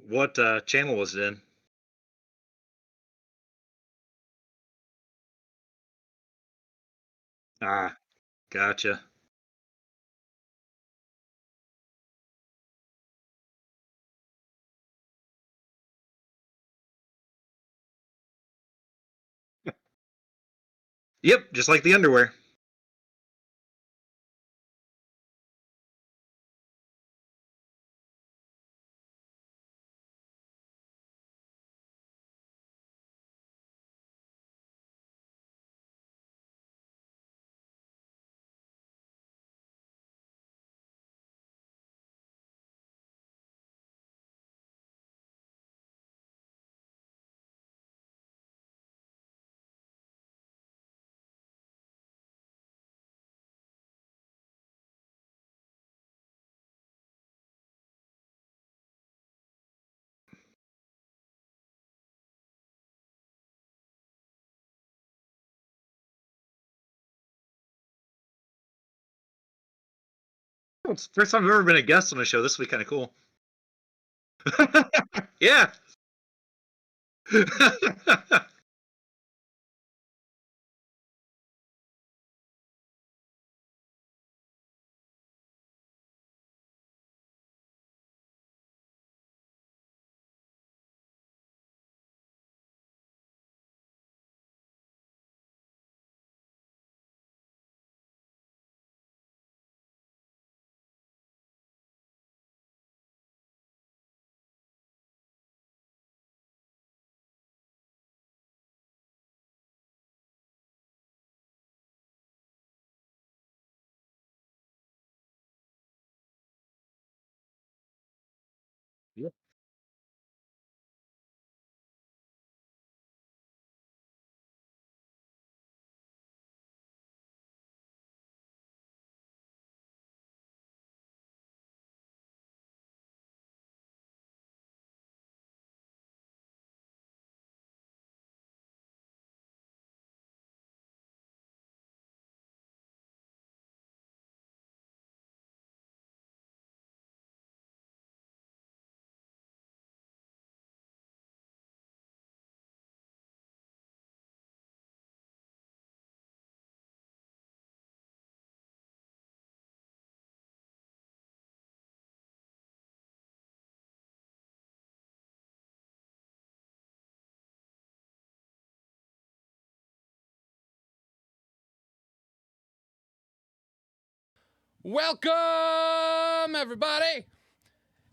What channel was it in? Ah, gotcha. Yep, just like the underwear. Well, it's the first time I've ever been a guest on a show. This will be kind of cool. Yeah. Yeah. Welcome, everybody!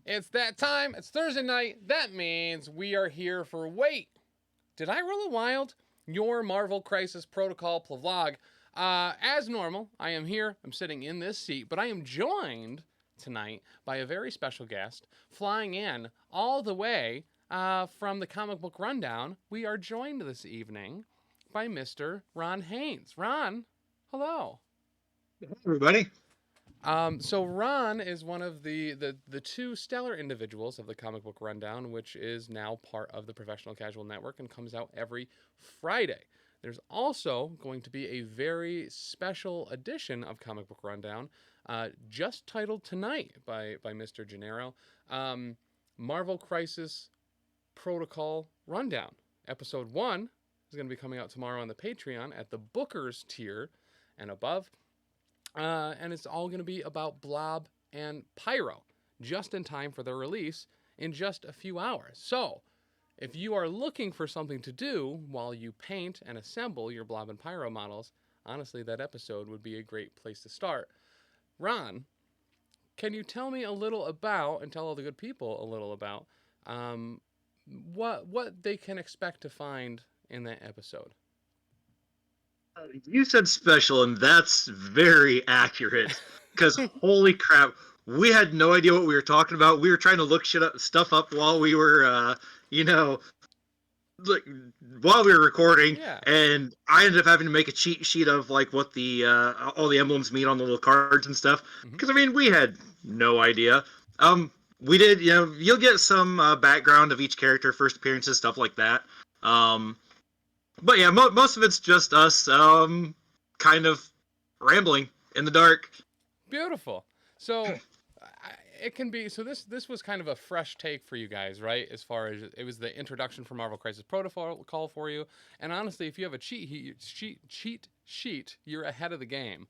It's that time. It's Thursday night. That means we are here for Wait, Did I Roll a Wild? Your Marvel Crisis Protocol vlog. As normal, I am here. I'm sitting in this seat, but I am joined tonight by a very special guest flying in all the way from the Comic Book Rundown. We are joined this evening by Mr. Ron Haynes. Ron, hello. Everybody. So Ron is one of the two stellar individuals of the Comic Book Rundown, which is now part of the Professional Casual Network and comes out every Friday. There's also going to be a very special edition of Comic Book Rundown, just titled tonight by Mr. Gennaro, Marvel Crisis Protocol Rundown. Episode 1 is going to be coming out tomorrow on the Patreon at the Bookers tier and above. And it's all going to be about Blob and Pyro, just in time for their release in just a few hours. So, if you are looking for something to do while you paint and assemble your Blob and Pyro models, honestly, that episode would be a great place to start. Ron, can you tell me a little about, and tell all the good people a little about, what they can expect to find in that episode? You said special, and that's very accurate. Because holy crap, we had no idea what we were talking about. We were trying to look stuff up while we were, like while we were recording, Yeah. and I ended up having to make a cheat sheet of like what the all the emblems mean on the little cards and stuff. Because I mean, we had no idea. We did, you'll get some background of each character, first appearances, stuff like that. But yeah, most of it's just us kind of rambling in the dark. Beautiful. So, it can be. So this was kind of a fresh take for you guys, right? As far as it was the introduction for Marvel Crisis Protocol for you. And honestly, if you have a cheat sheet, you're ahead of the game.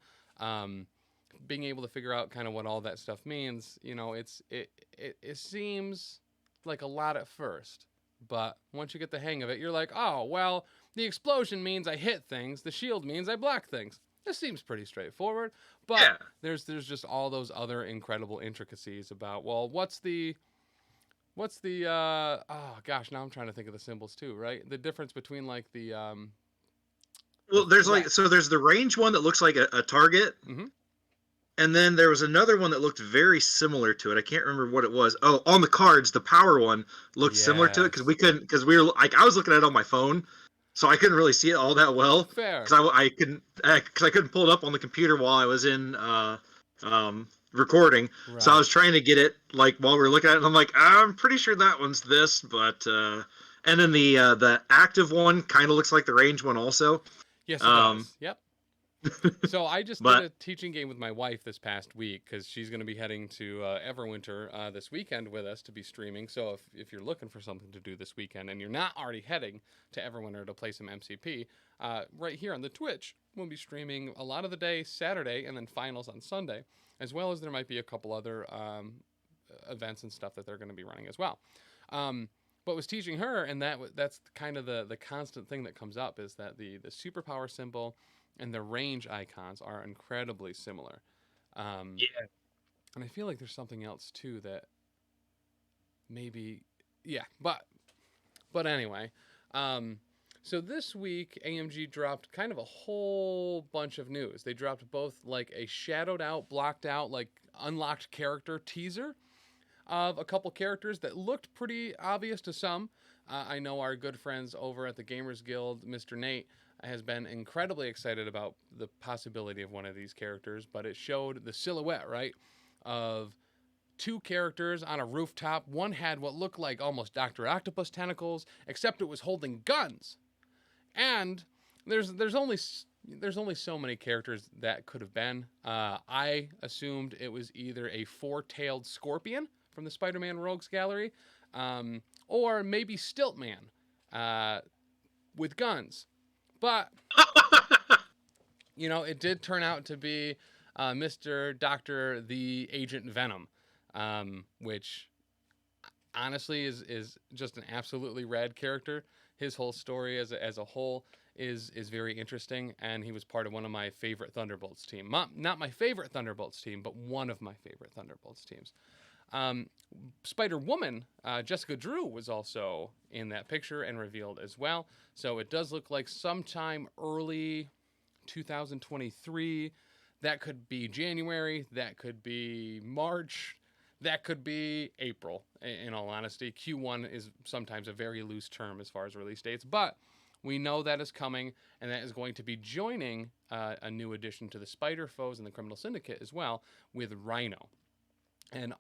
Being able to figure out kind of what all that stuff means, it seems like a lot at first, but once you get the hang of it, you're like, oh well, the explosion means I hit things, the shield means I block things. This seems pretty straightforward, but there's just all those other incredible intricacies about, well, what's the oh gosh, now I'm trying to think of the symbols too, right? The difference between like the well, there's there's the range one that looks like a target. Mm-hmm. And then there was another one that looked very similar to it. I can't remember what it was. Oh, on the cards, the power one looked similar to it because we were like, I was looking at it on my phone, so I couldn't really see it all that well. Fair. Because I couldn't pull it up on the computer while I was in recording. Right. So I was trying to get it like while we were looking at it, and I'm like, I'm pretty sure that one's this, but and then the active one kind of looks like the range one also. Yes, it does. Yep. So I just did a teaching game with my wife this past week because she's going to be heading to Everwinter this weekend with us to be streaming. So if you're looking for something to do this weekend and you're not already heading to Everwinter to play some MCP, right here on the Twitch, we'll be streaming a lot of the day Saturday and then finals on Sunday, as well as there might be a couple other events and stuff that they're going to be running as well. But was teaching her, and that's kind of the constant thing that comes up is that the superpower symbol and the range icons are incredibly similar. And I feel like there's something else too that maybe, but anyway. So this week, AMG dropped kind of a whole bunch of news. They dropped both like a shadowed out, blocked out, like unlocked character teaser of a couple characters that looked pretty obvious to some. I know our good friends over at the Gamers Guild, Mr. Nate, has been incredibly excited about the possibility of one of these characters, but it showed the silhouette, right, of two characters on a rooftop. One had what looked like almost Dr. Octopus tentacles, except it was holding guns. And there's only so many characters that could have been. I assumed it was either a four-tailed scorpion from the Spider-Man Rogues Gallery, or maybe Stiltman with guns. But, it did turn out to be Mr. Dr. the Agent Venom, which honestly is just an absolutely rad character. His whole story as a whole is very interesting, and he was part of one of my favorite Thunderbolts team. Not my favorite Thunderbolts team, but one of my favorite Thunderbolts teams. Spider-Woman, Jessica Drew, was also in that picture and revealed as well. So it does look like sometime early 2023. That could be January. That could be March. That could be April, in all honesty. Q1 is sometimes a very loose term as far as release dates. But we know that is coming, and that is going to be joining a new addition to the Spider Foes and the Criminal Syndicate as well with Rhino. And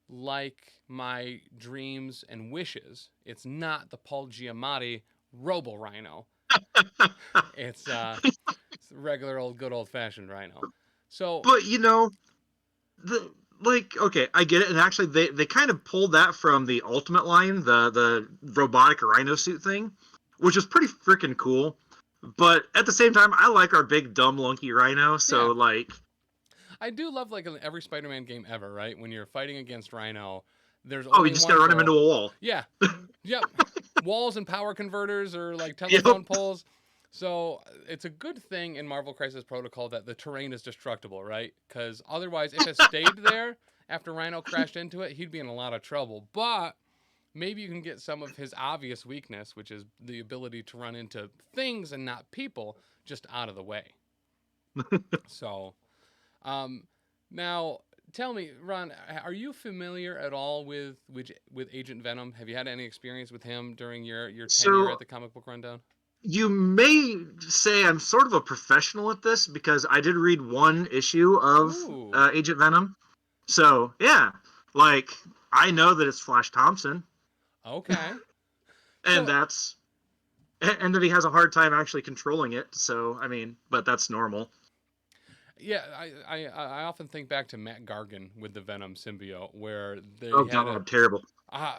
unlike my dreams and wishes, it's not the Paul Giamatti Robo Rhino. It's regular good old fashioned Rhino. So, but okay, I get it, and actually they kind of pulled that from the Ultimate line, the robotic Rhino suit thing, which is pretty freaking cool. But at the same time, I like our big dumb lunky Rhino, so I do love, like, in every Spider-Man game ever, right? When you're fighting against Rhino, there's you just gotta run him into a wall. Yeah. Yep. Walls and power converters or, like, telephone poles. So it's a good thing in Marvel Crisis Protocol that the terrain is destructible, right? Because otherwise, if it stayed there after Rhino crashed into it, he'd be in a lot of trouble. But maybe you can get some of his obvious weakness, which is the ability to run into things and not people, just out of the way. So... now, tell me, Ron, are you familiar at all with Agent Venom? Have you had any experience with him during your tenure at the Comic Book Rundown? You may say I'm sort of a professional at this because I did read one issue of Agent Venom. So, yeah, like, I know that it's Flash Thompson. Okay. And that he has a hard time actually controlling it. So, I mean, but that's normal. Yeah, I often think back to Matt Gargan with the Venom symbiote, where they Oh had a. god, terrible.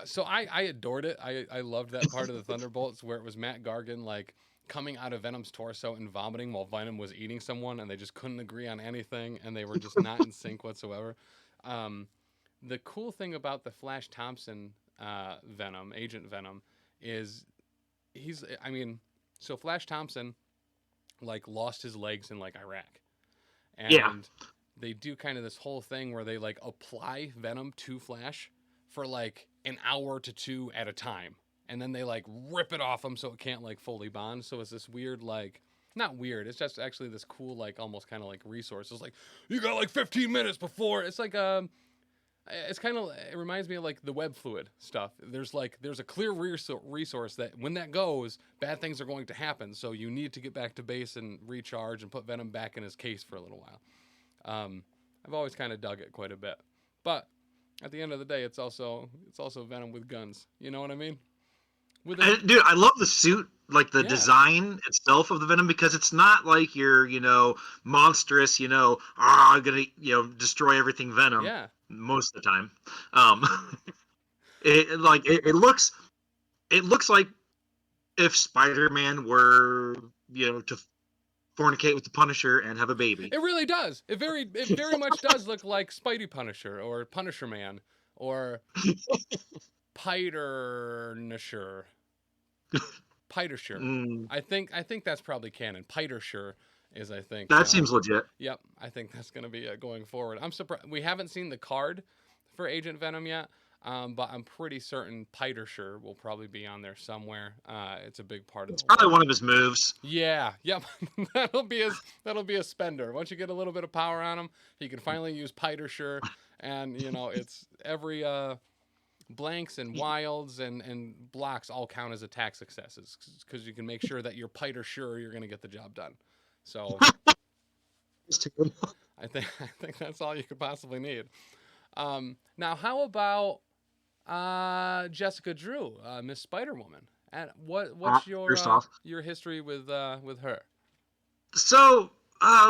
So I adored it. I loved that part of the Thunderbolts where it was Matt Gargan like coming out of Venom's torso and vomiting while Venom was eating someone, and they just couldn't agree on anything, and they were just not in sync whatsoever. Um, the cool thing about the Flash Thompson Venom, Agent Venom, is I mean, so Flash Thompson like lost his legs in like Iraq, Yeah. and they do kind of this whole thing where they like apply Venom to Flash for like an hour to two at a time, and then they like rip it off him so it can't like fully bond. So it's this weird like not weird. It's just actually this cool like almost kind of like resource. It's like you got like 15 minutes before. It's like it's kind of it reminds me of like the web fluid stuff. There's a clear resource that when that goes, bad things are going to happen. So you need to get back to base and recharge and put Venom back in his case for a little while. I've always kind of dug it quite a bit, but at the end of the day, it's also Venom with guns. You know what I mean? Dude, I love the suit, like the Yeah. design itself of the Venom, because it's not like you're, monstrous, gonna, destroy everything Venom. Yeah. Most of the time. It looks like if Spider-Man were, to fornicate with the Punisher and have a baby. It really does. It very much does look like Spidey Punisher or Punisher Man or Piter-Nisher. Mm. I think that's probably canon. Piter-Sure is I think. That seems legit. Yep, I think that's going to be going forward. I'm surprised we haven't seen the card for Agent Venom yet. But I'm pretty certain Piter-Sure will probably be on there somewhere. It's a big part of It's the probably world. one of his moves. Yeah, yep. that'll be a spender. Once you get a little bit of power on him, he can finally use Piter-Sure, and it's every blanks and wilds and blocks all count as attack successes because you can make sure that you're Piter-Sure you're going to get the job done. So I think that's all you could possibly need. Now, how about Jessica Drew, Miss Spider-Woman? And what's your history with her? So,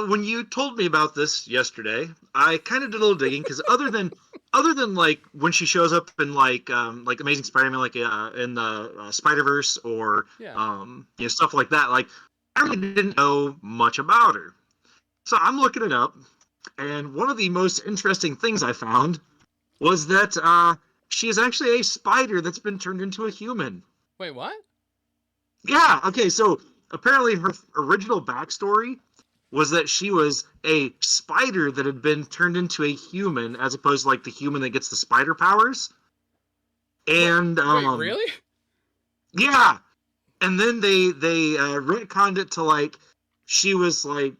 when you told me about this yesterday, I kind of did a little digging, because other than like when she shows up in like Amazing Spider-Man, like in the Spider-Verse or stuff like that, like I really didn't know much about her. So I'm looking it up, and one of the most interesting things I found was that she is actually a spider that's been turned into a human. Wait, what? Yeah, okay, so apparently her original backstory was that she was a spider that had been turned into a human, as opposed to like the human that gets the spider powers. And wait, really? Yeah. And then they retconned it to like she was like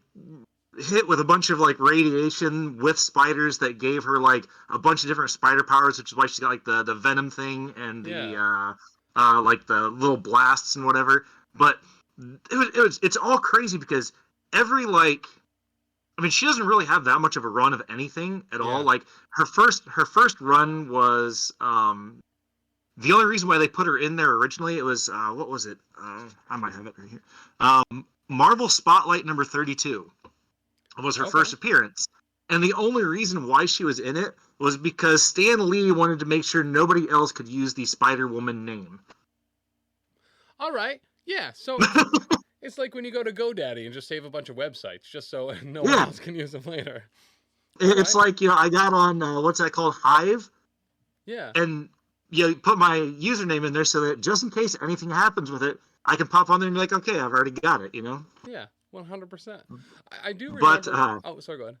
hit with a bunch of like radiation with spiders that gave her like a bunch of different spider powers, which is why she got like the venom thing and the like the little blasts and whatever. But it's all crazy because every like, I mean, she doesn't really have that much of a run of anything at all. Like her first run was the only reason why they put her in there originally, it was what was it? I might have it right here. Marvel Spotlight number 32 was her first appearance. And the only reason why she was in it was because Stan Lee wanted to make sure nobody else could use the Spider-Woman name. All right. Yeah. So it's like when you go to GoDaddy and just save a bunch of websites just so no one else can use them later. It's like, I got on, what's that called? Hive? Yeah. And you put my username in there so that just in case anything happens with it, I can pop on there and be like, okay, I've already got it, Yeah, 100%. I do remember... But, oh, sorry, go ahead.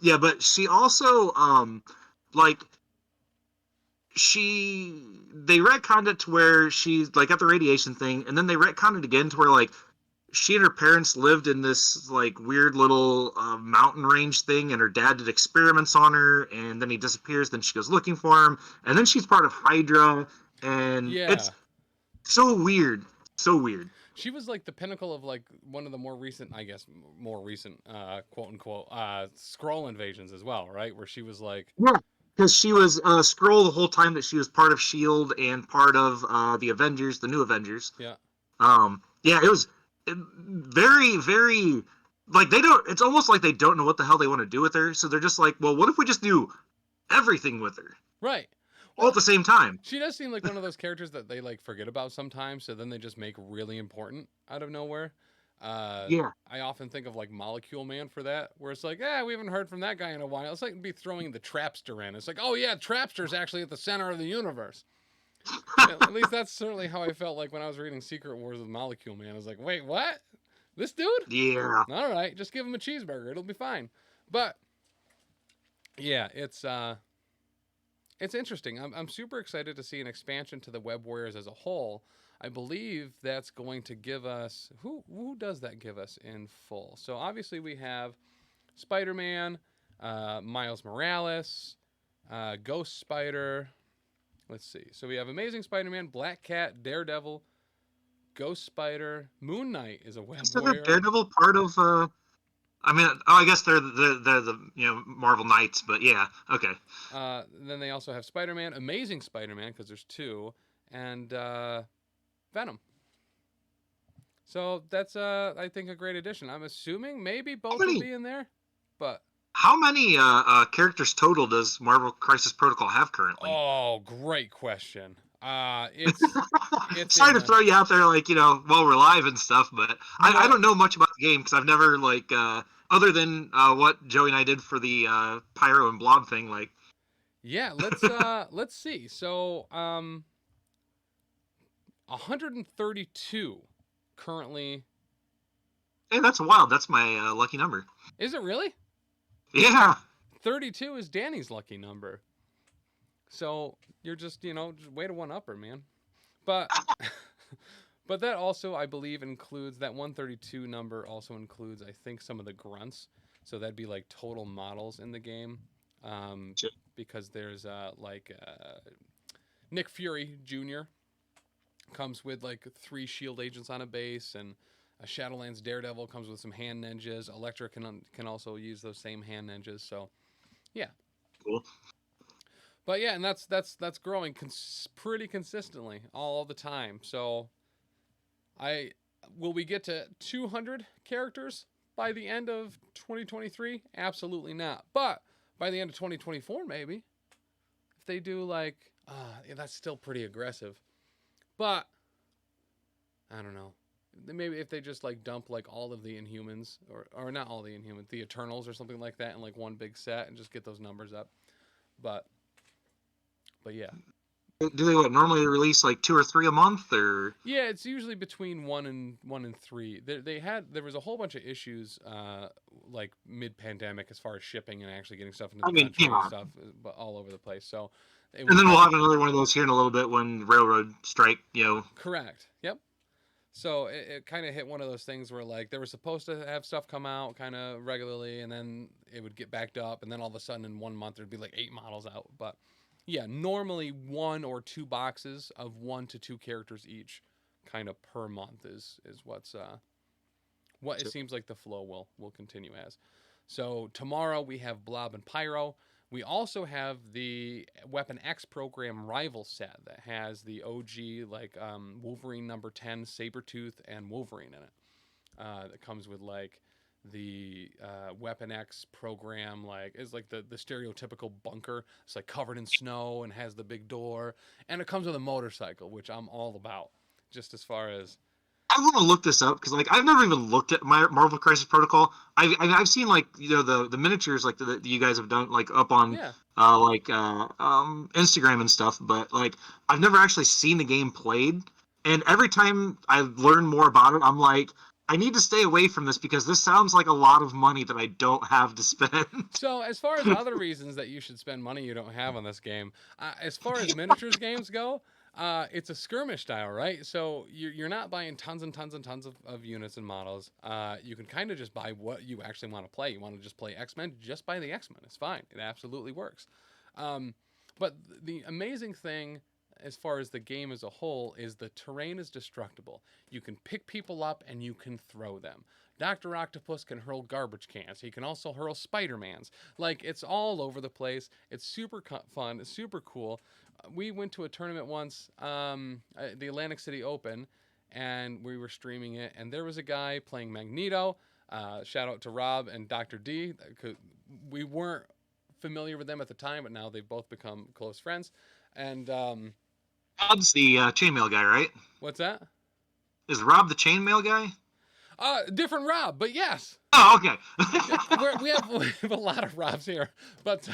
Yeah, but she also, like, they retconned it to where she's, like, got the radiation thing, and then they retconned it again to where, like, she and her parents lived in this, like, weird little mountain range thing, and her dad did experiments on her, and then he disappears, then she goes looking for him, and then she's part of Hydra, and it's so weird. So weird. She was like the pinnacle of like one of the more recent, quote unquote, Skrull invasions as well, right? Where she was like, yeah, because she was Skrull the whole time that she was part of S.H.I.E.L.D. and part of the Avengers, the new Avengers. Yeah. Yeah, it was very, very like they don't. It's almost like they don't know what the hell they want to do with her. So they're just like, well, what if we just do everything with her Right. all at the same time? She does seem like one of those characters that they like forget about sometimes, so then they just make really important out of nowhere. Yeah. I often think of like Molecule Man for that, where it's like, we haven't heard from that guy in a while. It's like be throwing the Trapster in. It's like, oh yeah, Trapster's actually at the center of the universe. At least that's certainly how I felt like when I was reading Secret Wars with Molecule Man. I was like, wait, what? This dude? Yeah. All right, just give him a cheeseburger. It'll be fine. But yeah, it's interesting. I'm super excited to see an expansion to the Web Warriors as a whole. I believe that's going to give us who does that give us in full? So obviously we have Spider-Man, Miles Morales, Ghost Spider. Let's see. So we have Amazing Spider-Man, Black Cat, Daredevil, Ghost Spider, Moon Knight is a Web Is Warrior. Daredevil part of? I mean, I guess they're the Marvel Knights, but yeah, okay. Then they also have Spider-Man, Amazing Spider-Man, because there's two, and Venom. So that's I think a great addition. I'm assuming maybe both will be in there, but how many characters total does Marvel Crisis Protocol have currently? Oh, great question. It's sorry to throw you out there, like while we're live and stuff, but I don't know much about the game because I've never like other than what Joey and I did for the Pyro and Blob thing, like. Yeah, let's see. So 132 currently. Hey, that's wild. That's my lucky number. Is it really? Yeah. 32 is Danny's lucky number. So you're just way to one upper, man. But but that also, I believe, includes that 132 number. Also includes, I think, some of the grunts. So that'd be like total models in the game. Sure. Because there's Nick Fury Jr. comes with like 3 shield agents on a base, and a Shadowlands Daredevil comes with some hand ninjas. Elektra can also use those same hand ninjas. So yeah. Cool. But yeah, and that's growing pretty consistently all the time. So will we get to 200 characters by the end of 2023? Absolutely not. But by the end of 2024, maybe. If they do like, that's still pretty aggressive. But I don't know. Maybe if they just like dump like all of the Inhumans, or not all the Inhumans, the Eternals or something like that in like one big set and just get those numbers up. But yeah. Do they normally release like 2 or 3 a month, or? Yeah, it's usually between 1 and 3. There was a whole bunch of issues like mid-pandemic as far as shipping and actually getting stuff into the country and stuff, but all over the place. So and then we'll have another one of those here in a little bit when railroad strike, Correct. Yep. So it kind of hit one of those things where like they were supposed to have stuff come out kind of regularly, and then it would get backed up, and then all of a sudden in 1 month there'd be like 8 models out. But yeah, normally 1 or 2 boxes of 1 to 2 characters each, kind of per month is what it seems like the flow will continue as. So tomorrow we have Blob and Pyro. We also have the Weapon X program rival set that has the OG like Wolverine number 10, Sabretooth, and Wolverine in it. That comes with like the Weapon X program, like is like the stereotypical bunker. It's like covered in snow and has the big door, and it comes with a motorcycle, which I'm all about. Just as far as I want to look this up because like I've never even looked at my Marvel Crisis Protocol. I've seen like the miniatures like that you guys have done like up on Instagram and stuff, but like I've never actually seen the game played. And every time I learn more about it, I'm like, I need to stay away from this because this sounds like a lot of money that I don't have to spend. So as far as other reasons that you should spend money you don't have on this game, as far as miniatures games go, it's a skirmish style, right? So you're not buying tons and tons and tons of units and models. You can kind of just buy what you actually want to play. You want to just play X-Men? Just buy the X-Men. It's fine. It absolutely works. But the amazing thing as far as the game as a whole is the terrain is destructible. You can pick people up and you can throw them. Dr. Octopus can hurl garbage cans. He can also hurl Spider-Mans. Like, it's all over the place. It's super fun. It's super cool. We went to a tournament once, the Atlantic City Open, and we were streaming it, and there was a guy playing Magneto, Shout out to Rob and Dr. D. We weren't familiar with them at the time, but now they've both become close friends. And Rob's the chainmail guy, right? what's that? Is Rob the chainmail guy? Different Rob, but yes. Oh, okay. we have a lot of Robs here, but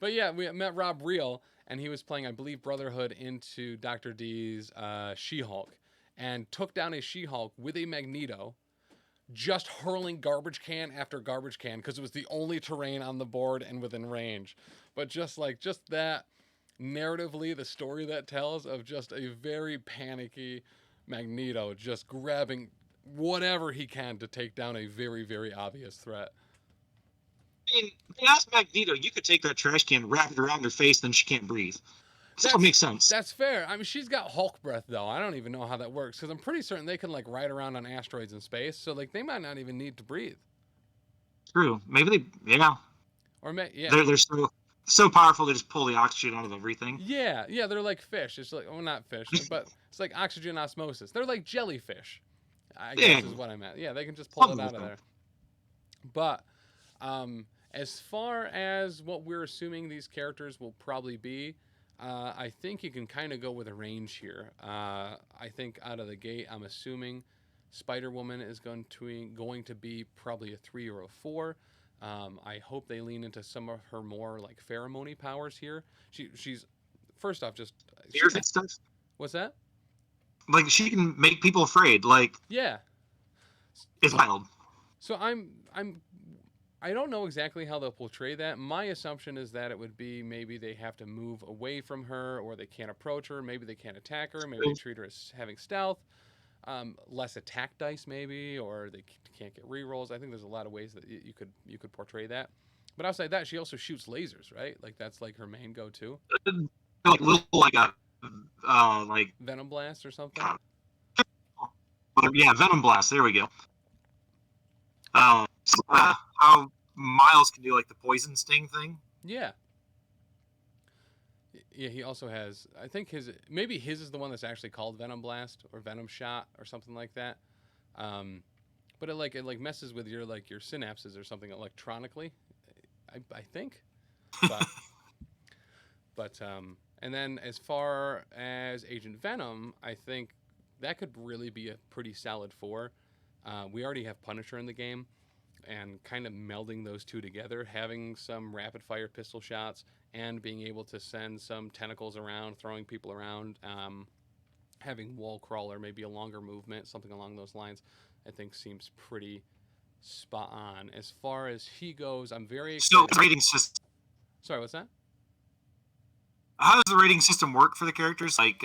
yeah, we met Rob Real, and he was playing, I believe, Brotherhood into Dr. D's She-Hulk, and took down a She-Hulk with a Magneto, just hurling garbage can after garbage can because it was the only terrain on the board and within range. But just that narratively, the story that tells of just a very panicky Magneto just grabbing whatever he can to take down a very, very obvious threat. I mean, they asked Magneto, you could take that trash can, wrap it around her face, then she can't breathe. So it makes sense. That's fair. I mean, she's got Hulk breath, though. I don't even know how that works, because I'm pretty certain they can, like, ride around on asteroids in space, so, like, they might not even need to breathe. True. Maybe they, yeah. Or, yeah. They're so powerful, they just pull the oxygen out of everything. Yeah, they're like fish. It's like, well, not fish, but it's like oxygen osmosis. They're like jellyfish, I guess is what I meant. Yeah, they can just pull it out of there. But as far as what we're assuming these characters will probably be, I think you can kind of go with a range here. I think out of the gate, I'm assuming Spider-Woman is going to be probably a 3 or a 4. I hope they lean into some of her more like pheromone powers here. She's first off just stuff. What's that? Like she can make people afraid. Like yeah, it's wild. So I don't know exactly how they'll portray that. My assumption is that it would be maybe they have to move away from her, or they can't approach her. Maybe they can't attack her. Maybe they treat her as having stealth. Less attack dice maybe, or they can't get rerolls. I think there's a lot of ways that you could portray that. But outside that, she also shoots lasers, right? Like that's like her main go-to. Like little like Venom Blast or something. Yeah, Venom Blast. There we go. How Miles can do like the poison sting thing. Yeah. Yeah, he also has. I think his is the one that's actually called Venom Blast or Venom Shot or something like that. But it messes with your synapses or something electronically. I think. But and then as far as Agent Venom, I think that could really be a pretty solid 4. We already have Punisher in the game, and kind of melding those two together, having some rapid fire pistol shots and being able to send some tentacles around, throwing people around, having wall crawler, maybe a longer movement, something along those lines, I think seems pretty spot on. As far as he goes, I'm very excited. So, rating system. Sorry, what's that? How does the rating system work for the characters? Like,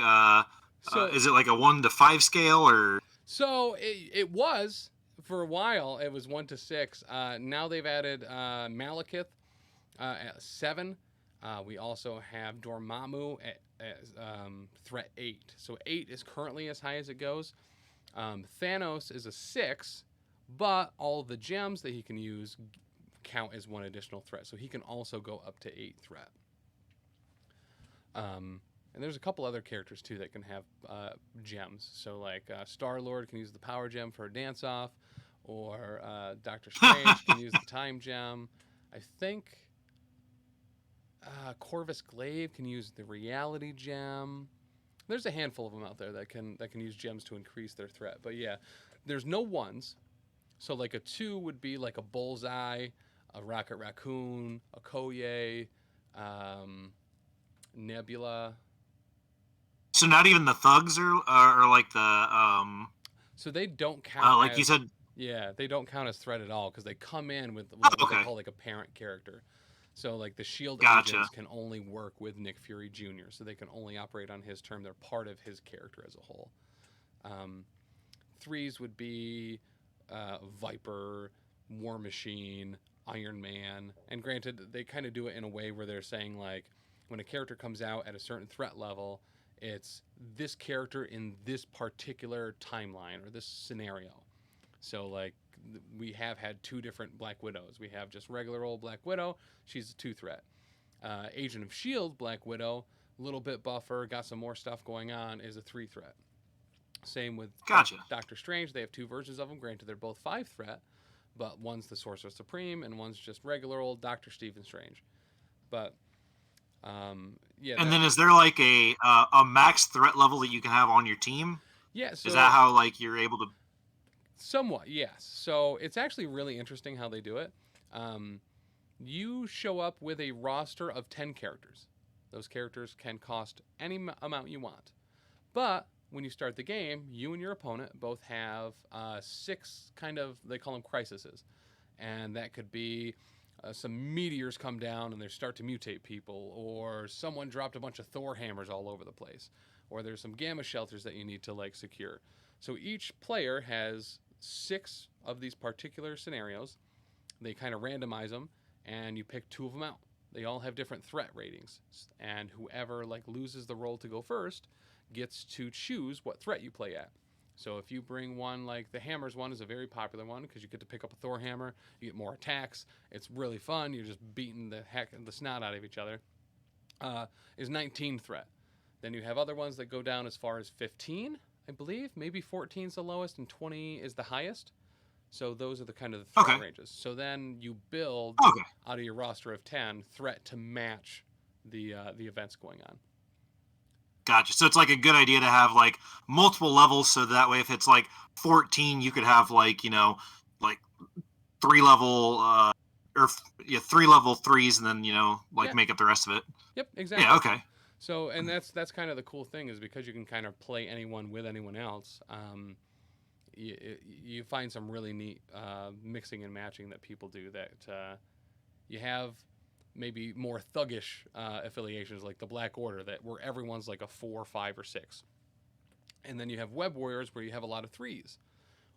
is it like a 1 to 5 scale, or? So it was for a while. It was 1 to 6. Now they've added Malekith at 7. We also have Dormammu at threat 8. So 8 is currently as high as it goes. Thanos is a 6, but all of the gems that he can use count as 1 additional threat. So he can also go up to 8 threat. And there's a couple other characters too that can have gems. So like Star-Lord can use the power gem for a dance-off, or Doctor Strange can use the time gem. I think Corvus Glaive can use the reality gem. There's a handful of them out there that can use gems to increase their threat. But yeah, there's no 1s. So like a 2 would be like a Bullseye, a Rocket Raccoon, a Koye, Nebula. So not even the thugs are like the So they don't count. Like you said. Yeah, they don't count as threat at all because they come in with what they call like a parent character. So like the Shield agents can only work with Nick Fury Jr. So they can only operate on his term. They're part of his character as a whole. 3s would be Viper, War Machine, Iron Man. And granted, they kind of do it in a way where they're saying like when a character comes out at a certain threat level, it's this character in this particular timeline or this scenario. So like we have had 2 different Black Widows. We have just regular old Black Widow. She's a 2 threat. Agent of S.H.I.E.L.D. Black Widow, a little bit buffer, got some more stuff going on, is a 3 threat. Same with Doctor Strange. They have 2 versions of him. Granted, they're both 5 threat, but one's the Sorcerer Supreme and one's just regular old Dr. Stephen Strange. But yeah. And then is there like a max threat level that you can have on your team? Yeah. So is that how like you're able to? Somewhat, yes. So it's actually really interesting how they do it. You show up with a roster of 10 characters. Those characters can cost any amount you want. But when you start the game, you and your opponent both have 6 kind of, they call them crises. And that could be some meteors come down and they start to mutate people, or someone dropped a bunch of Thor hammers all over the place, or there's some gamma shelters that you need to like secure. So each player has 6 of these particular scenarios. They kind of randomize them, and you pick 2 of them out. They all have different threat ratings, and whoever like loses the roll to go first gets to choose what threat you play at. So if you bring one, like the hammers one is a very popular one because you get to pick up a Thor hammer, you get more attacks. It's really fun. You're just beating the snot out of each other. Is 19 threat. Then you have other ones that go down as far as 15, I believe. Maybe 14 is the lowest and 20 is the highest. So those are the kind of the threat ranges. So then you build out of your roster of 10 threat to match the events going on. Gotcha. So it's like a good idea to have like multiple levels, so that way if it's like 14, you could have like, you know, like 3 level 3 level 3s, and then, you know, like make up the rest of it. Yep, exactly. Yeah, okay. So, and that's kind of the cool thing, is because you can kind of play anyone with anyone else. You find some really neat mixing and matching that people do, that you have maybe more thuggish affiliations like the Black Order, that where everyone's like a 4, 5, or 6. And then you have Web Warriors where you have a lot of 3s.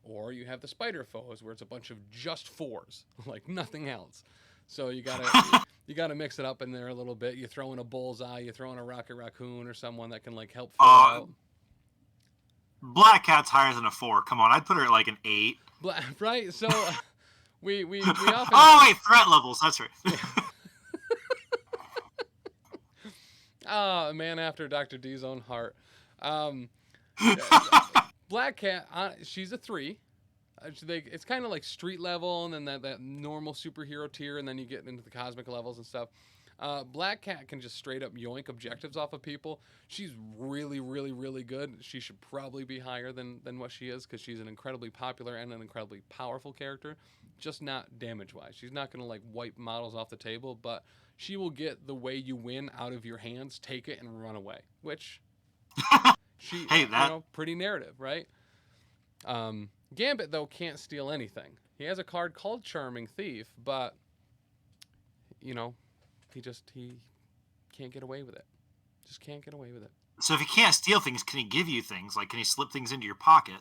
Or you have the Spider Foes where it's a bunch of just 4s, like nothing else. So you gotta mix it up in there a little bit. You throw in a Bullseye, you throw in a Rocket Raccoon or someone that can like help fill out. Black Cat's higher than a 4. Come on, I'd put her at like an 8. Right? So we often... Oh, wait, threat levels. That's right. Ah, man after Dr. D's own heart. Black Cat, she's a 3. It's kind of like street level, and then that normal superhero tier, and then you get into the cosmic levels and stuff. Black Cat can just straight up yoink objectives off of people. She's really, really, really good. She should probably be higher than what she is, because she's an incredibly popular and an incredibly powerful character, just not damage-wise. She's not going to like wipe models off the table, but she will get the way you win out of your hands, take it, and run away, which pretty narrative, right? Gambit, though, can't steal anything. He has a card called Charming Thief, but, you know, he can't get away with it. Just can't get away with it. So if he can't steal things, can he give you things? Like, can he slip things into your pocket?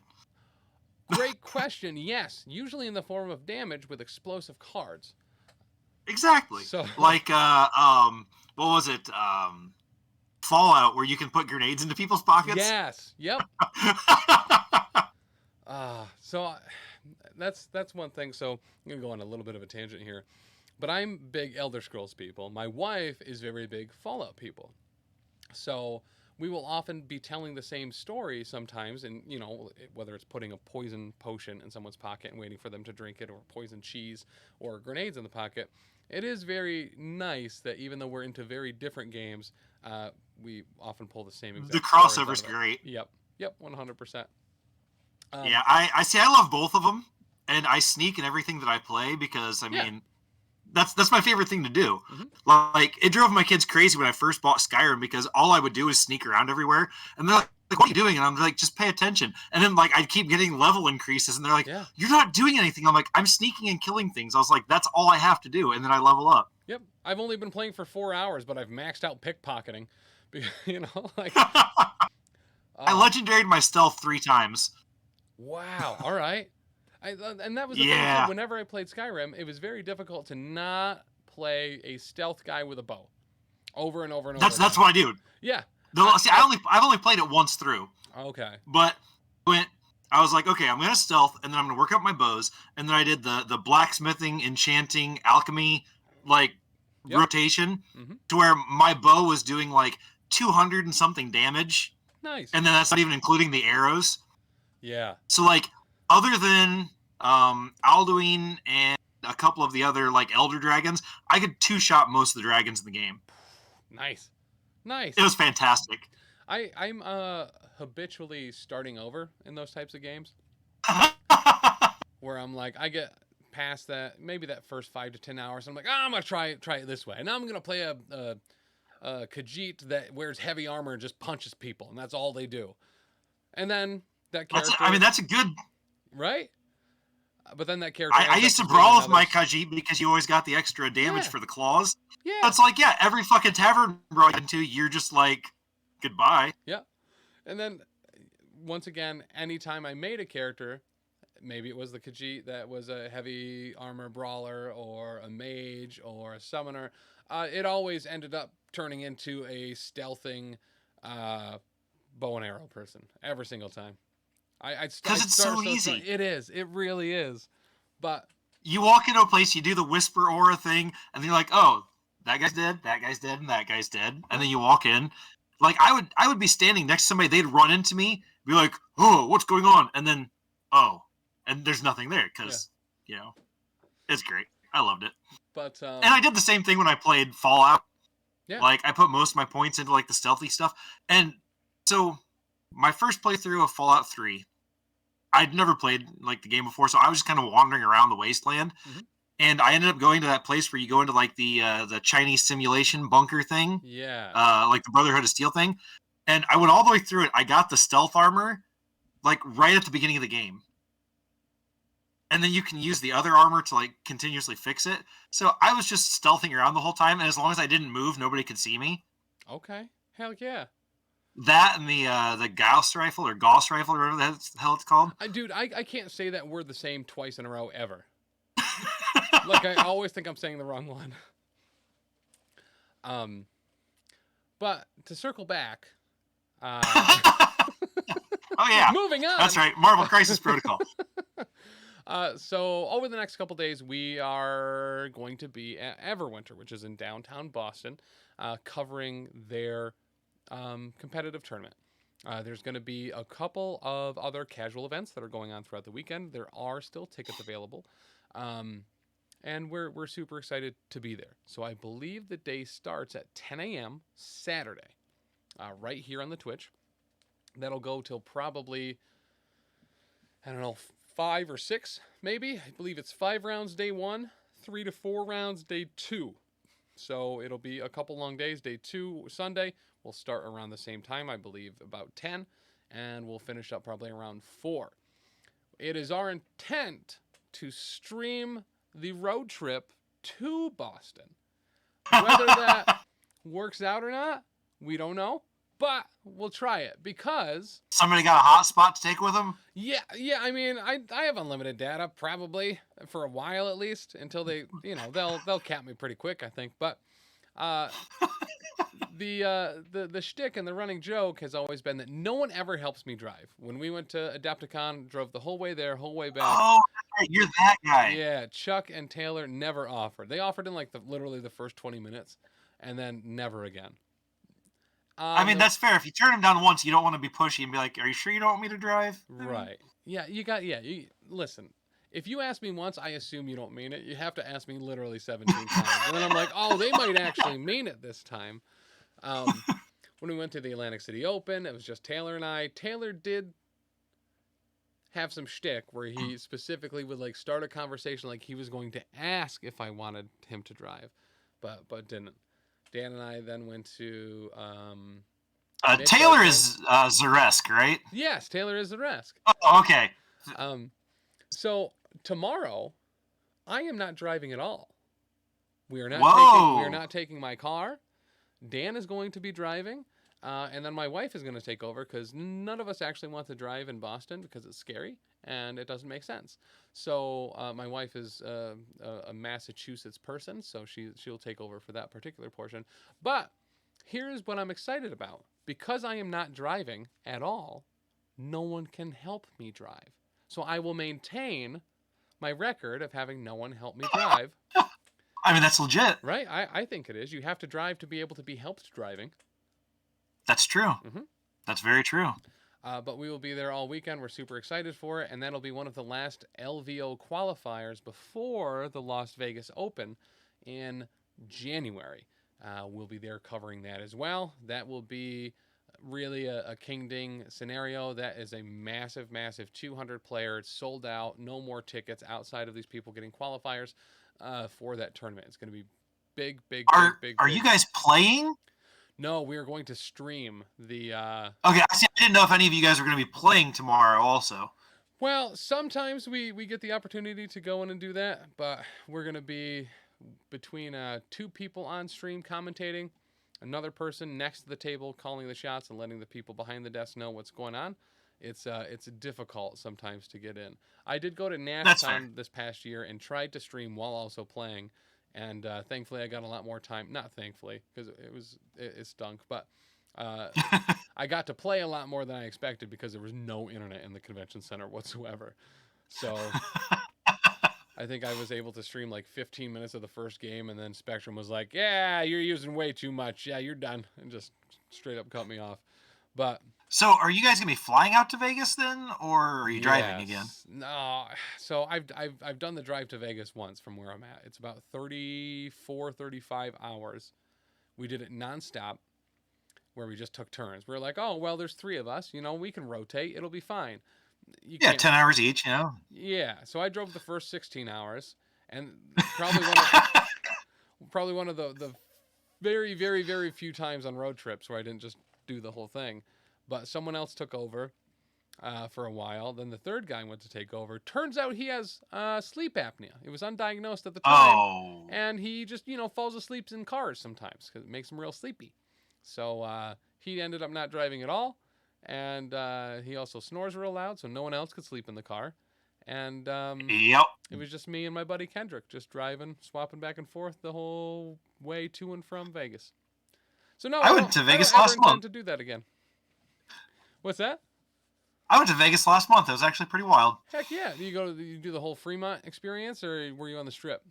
Great question. Yes, usually in the form of damage with explosive cards. Exactly. So, like, what was it? Fallout, where you can put grenades into people's pockets? Yes. Yep. So that's one thing. So I'm gonna go on a little bit of a tangent here, but I'm big Elder Scrolls people. My wife is very big Fallout people. So we will often be telling the same story sometimes, and you know, whether it's putting a poison potion in someone's pocket and waiting for them to drink it, or poison cheese, or grenades in the pocket. It is very nice that even though we're into very different games, we often pull the same exact. The crossover's great. Yep, 100%. Yeah, I see. I love both of them, and I sneak in everything that I play because I mean, that's my favorite thing to do. Mm-hmm. Like, it drove my kids crazy when I first bought Skyrim, because all I would do is sneak around everywhere, and they're like, "What are you doing?" And I'm like, "Just pay attention." And then like I'd keep getting level increases, and they're like, "You're not doing anything." I'm like, "I'm sneaking and killing things." I was like, "That's all I have to do," and then I level up. Yep, I've only been playing for 4 hours, but I've maxed out pickpocketing. You know, like I legendaried my stealth 3 times. Wow. All right. And that was the thing. Whenever I played Skyrim, it was very difficult to not play a stealth guy with a bow, over and over and over. That's what I do. Yeah. See, I've only played it once through. Okay. But I was like, okay, I'm gonna stealth, and then I'm gonna work up my bows, and then I did the blacksmithing, enchanting, alchemy, like rotation, to where my bow was doing like 200 and something damage. Nice. And then that's not even including the arrows. Yeah. So like, other than Alduin, and a couple of the other like Elder Dragons. I could two-shot most of the dragons in the game. Nice. Nice. It was fantastic. I'm habitually starting over in those types of games. Where I'm like, I get past that, maybe that first 5 to 10 hours. I'm like, I'm going to try it this way. And now I'm going to play a Khajiit that wears heavy armor and just punches people. And that's all they do. And then that character... That's a good... Right? But then that character... I used to brawl with my Khajiit because you always got the extra damage for the claws. Yeah. That's like, every fucking tavern brawl into, you're just like, goodbye. Yeah. And then, once again, anytime I made a character... Maybe it was the Khajiit that was a heavy armor brawler or a mage or a summoner. It always ended up turning into a stealthing bow and arrow person every single time. Because it's so easy. It is. It really is. But you walk into a place, you do the whisper aura thing, and then you're like, oh, that guy's dead, and that guy's dead. And then you walk in. Like, I would be standing next to somebody, they'd run into me, be like, oh, what's going on? And then, oh. And there's nothing there because, it's great. I loved it. But and I did the same thing when I played Fallout. Yeah. Like, I put most of my points into, like, the stealthy stuff. And so, my first playthrough of Fallout 3, I'd never played, like, the game before, so I was just kind of wandering around the wasteland. Mm-hmm. And I ended up going to that place where you go into, like, the Chinese simulation bunker thing. Yeah. Like, the Brotherhood of Steel thing. And I went all the way through it. I got the stealth armor, like, right at the beginning of the game. And then you can use the other armor to, like, continuously fix it. So I was just stealthing around the whole time, and as long as I didn't move, nobody could see me. Okay. Hell yeah. That and the Gauss rifle, or Gauss rifle, or whatever the hell it's called. Dude, I can't say that word the same twice in a row, ever. Like, I always think I'm saying the wrong one. But, to circle back... oh, yeah. Moving on! That's right, Marvel Crisis Protocol. So over the next couple days, we are going to be at Everwinter, which is in downtown Boston, covering their competitive tournament. There's going to be a couple of other casual events that are going on throughout the weekend. There are still tickets available, and we're super excited to be there. So I believe the day starts at 10 a.m. Saturday, right here on the Twitch. That'll go till probably, I don't know, 5 or 6, maybe. I believe it's 5 rounds day 1, 3 to 4 rounds day 2. So it'll be a couple long days. Day 2, Sunday, we'll start around the same time, I believe, about 10, and we'll finish up probably around 4. It is our intent to stream the road trip to Boston. Whether that works out or not, we don't know. But we'll try it because... Somebody got a hotspot to take with them? Yeah. I mean, I have unlimited data, probably, for a while at least, until they, they'll cap me pretty quick, I think. But the shtick and the running joke has always been that no one ever helps me drive. When we went to Adepticon, drove the whole way there, whole way back. Oh, you're that guy. Yeah, Chuck and Taylor never offered. They offered in like literally the first 20 minutes, and then never again. I mean, that's fair. If you turn him down once, you don't want to be pushy and be like, are you sure you don't want me to drive? Right. Yeah, listen, if you ask me once, I assume you don't mean it. You have to ask me literally 17 times. And then I'm like, oh, they might actually mean it this time. When we went to the Atlantic City Open, it was just Taylor and I. Taylor did have some shtick where he specifically would like start a conversation like he was going to ask if I wanted him to drive, but didn't. Dan and I then went to... Taylor is Zaresk, right? Yes, Taylor is Zaresk. Oh, okay. So tomorrow, I am not driving at all. We are not taking my car. Dan is going to be driving, and then my wife is going to take over because none of us actually want to drive in Boston because it's scary and it doesn't make sense. So my wife is a Massachusetts person, so she'll take over for that particular portion. But here's what I'm excited about. Because I am not driving at all, no one can help me drive. So I will maintain my record of having no one help me drive. I mean, that's legit. Right? I think it is. You have to drive to be able to be helped driving. That's true. Mm-hmm. That's very true. But we will be there all weekend. We're super excited for it, and that'll be one of the last LVO qualifiers before the Las Vegas Open in January. We'll be there covering that as well. That will be really a King Ding scenario. That is a massive, massive 200 player. It's sold out. No more tickets outside of these people getting qualifiers for that tournament. It's going to be big, big, big, big. Are you guys playing? No, we are going to stream the. Okay, I didn't know if any of you guys were going to be playing tomorrow also. Well, sometimes we get the opportunity to go in and do that, but we're going to be between 2 people on stream commentating, another person next to the table calling the shots and letting the people behind the desk know what's going on. It's difficult sometimes to get in. I did go to NashCon this past year and tried to stream while also playing, and thankfully I got a lot more time. Not thankfully, because it stunk, but I got to play a lot more than I expected because there was no internet in the convention center whatsoever. So I think I was able to stream like 15 minutes of the first game, and then Spectrum was like, "Yeah, you're using way too much. Yeah, you're done," and just straight up cut me off. But so, are you guys gonna be flying out to Vegas then, or are you driving again? No, so I've done the drive to Vegas once from where I'm at. It's about 34, 35 hours. We did it nonstop, where we just took turns. We were like, oh well, there's 3 of us. We can rotate. It'll be fine. Yeah, 10 hours each. Yeah. So I drove the first 16 hours, and probably one of the very, very, very few times on road trips where I didn't just do the whole thing. But someone else took over for a while. Then the third guy went to take over. Turns out he has sleep apnea. It was undiagnosed at the time. And he just, falls asleep in cars sometimes because it makes him real sleepy. So he ended up not driving at all. And he also snores real loud, so no one else could sleep in the car. And it was just me and my buddy Kendrick just driving, swapping back and forth the whole way to and from Vegas. So no, I went to Vegas last month to do that again. What's that? I went to Vegas last month. It was actually pretty wild. Heck yeah! You do the whole Fremont experience, or were you on the Strip?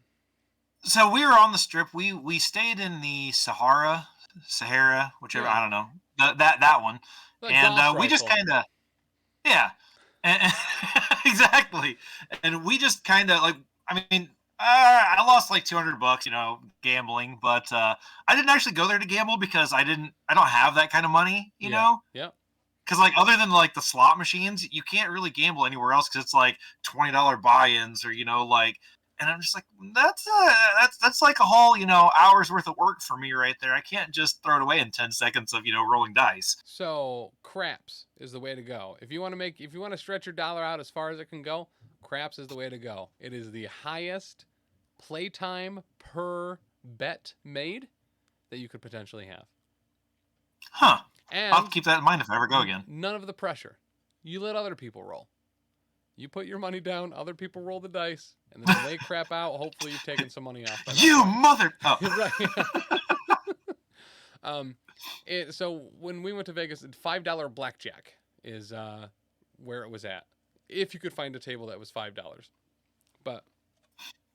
So we were on the Strip. We stayed in the Sahara, whichever, I don't know, that one. Like, and we just kind of, and, exactly. And we just kind of I lost like $200, gambling, but I didn't actually go there to gamble because I don't have that kind of money, you know? Yeah. Because other than the slot machines, you can't really gamble anywhere else because it's like $20 buy-ins or and I'm just like, that's like a whole hour's worth of work for me right there. I can't just throw it away in 10 seconds of rolling dice. So craps is the way to go. If you want to stretch your dollar out as far as it can go, craps is the way to go. It is the highest playtime per bet made that you could potentially have. Huh. And I'll keep that in mind if I ever go again. None of the pressure. You let other people roll. You put your money down, other people roll the dice, and then when they crap out, hopefully you've taken some money off. You mother! Oh. Right. So when we went to Vegas, $5 blackjack is where it was at. If you could find a table that was $5. But,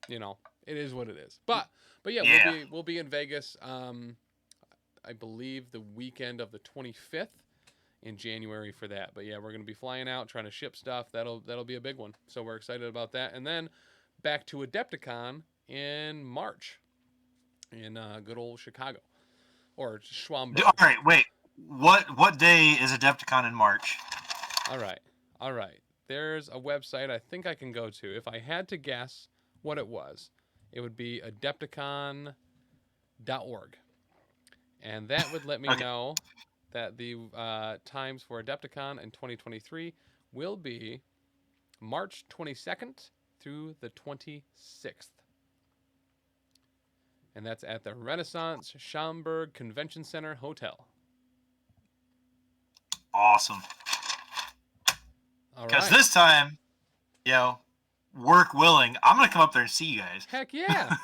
it is what it is. But yeah. We'll be in Vegas, I believe the weekend of the 25th. In January for that. But yeah, we're going to be flying out, trying to ship stuff. That'll be a big one. So we're excited about that. And then back to Adepticon in March in good old Chicago. Or Schwamberg. All right, wait. What day is Adepticon in March? All right. There's a website I think I can go to. If I had to guess what it would be adepticon.org. And that would let me know that the times for Adepticon in 2023 will be March 22nd through the 26th. And that's at the Renaissance Schaumburg Convention Center Hotel. Awesome. All right. Because this time, work willing, I'm going to come up there and see you guys. Heck yeah.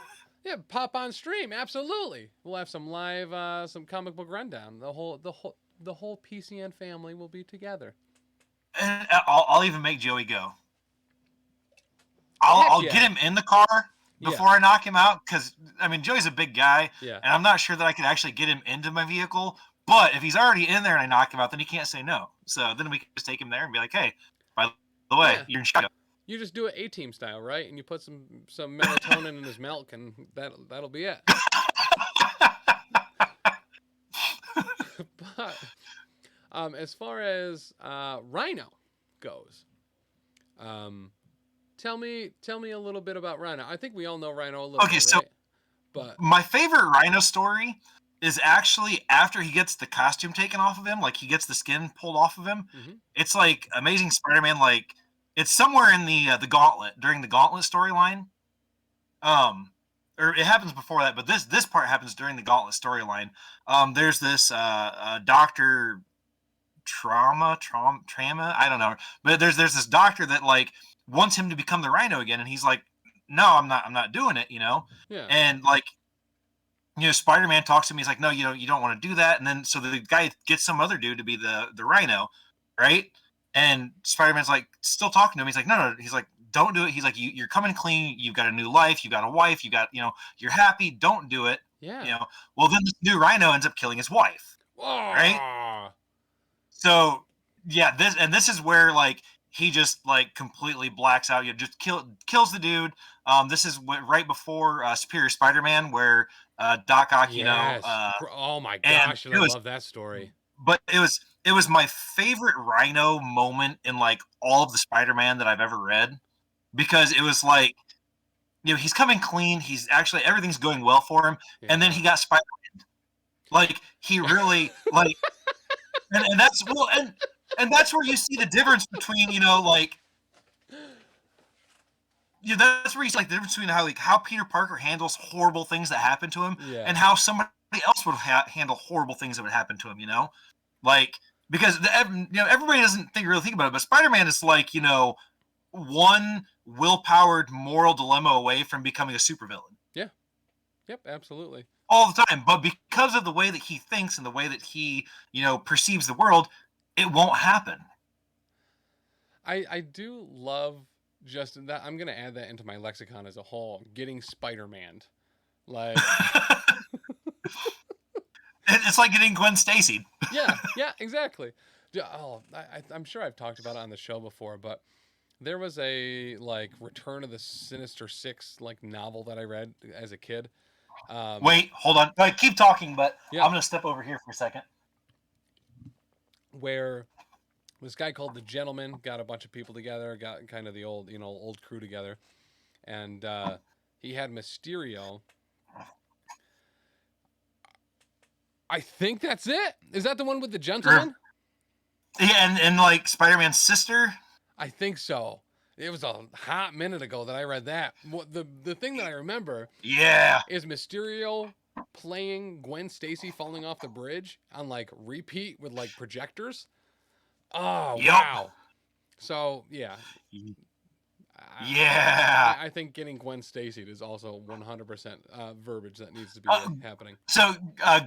Yeah, pop on stream, absolutely. We'll have some live, some comic book rundown. The whole PCN family will be together. And I'll even make Joey go. I'll get him in the car before I knock him out because Joey's a big guy, and I'm not sure that I could actually get him into my vehicle. But if he's already in there and I knock him out, then he can't say no. So then we can just take him there and be like, hey, by the way, you're in Chicago. You just do it A-Team style, right? And you put some melatonin in his milk, and that'll be it. But as far as Rhino goes, tell me a little bit about Rhino. I think we all know Rhino a little bit, so right? But my favorite Rhino story is actually after he gets the costume taken off of him, like he gets the skin pulled off of him. Mm-hmm. It's like Amazing Spider-Man, like it's somewhere in the Gauntlet, during the Gauntlet storyline. Or it happens before that, but this part happens during the Gauntlet storyline. There's this Dr. Trauma, I don't know, but there's this doctor that like wants him to become the Rhino again, and he's like, no, I'm not doing it, you know. Yeah. And like, you know, Spider-Man talks to him. He's like, no, you don't want to do that. And then so the guy gets some other dude to be the Rhino, right? And Spider-Man's like still talking to him. He's like, no. He's like, don't do it. He's like, you're coming clean. You've got a new life. You've got a wife. You got, you know, you're happy. Don't do it. Yeah. You know. Well, then this new Rhino ends up killing his wife. Right. So yeah, this is where like he just like completely blacks out. You just kills the dude. This is right before Superior Spider-Man, where Doc Ock, you know. Oh my gosh, I love that story. But it was my favorite Rhino moment in like all of the Spider-Man that I've ever read, because it was like, you know, he's coming clean. He's actually, everything's going well for him, and then he got Spider-Man. Like he really like, and that's well, and that's where you see the difference between, you know, like. Yeah, that's where he's like the difference between how Peter Parker handles horrible things that happen to him, and how somebody else would handle horrible things that would happen to him. You know, like because you know, everybody doesn't really think about it, but Spider-Man is like, you know, one will-powered moral dilemma away from becoming a supervillain. Yeah. Yep. Absolutely. All the time, but because of the way that he thinks and the way that he, you know, perceives the world, it won't happen. I do love. Just that, I'm gonna add that into my lexicon as a whole. Getting Spider-Man, like it's like getting Gwen Stacy. yeah, exactly. Oh, I'm sure I've talked about it on the show before, but there was a like Return of the Sinister Six like novel that I read as a kid. Wait, hold on. Keep talking, but I'm gonna step over here for a second. Where this guy called the Gentleman got a bunch of people together, got kind of the old crew together, and he had Mysterio. I think that's it. Is that the one with the Gentleman? Yeah, and like Spider-Man's sister. I think so. It was a hot minute ago that I read that. The thing that I remember, is Mysterio playing Gwen Stacy falling off the bridge on like repeat with like projectors. Oh, wow. So, yeah. I think getting Gwen Stacy is also 100% verbiage that needs to be happening. So,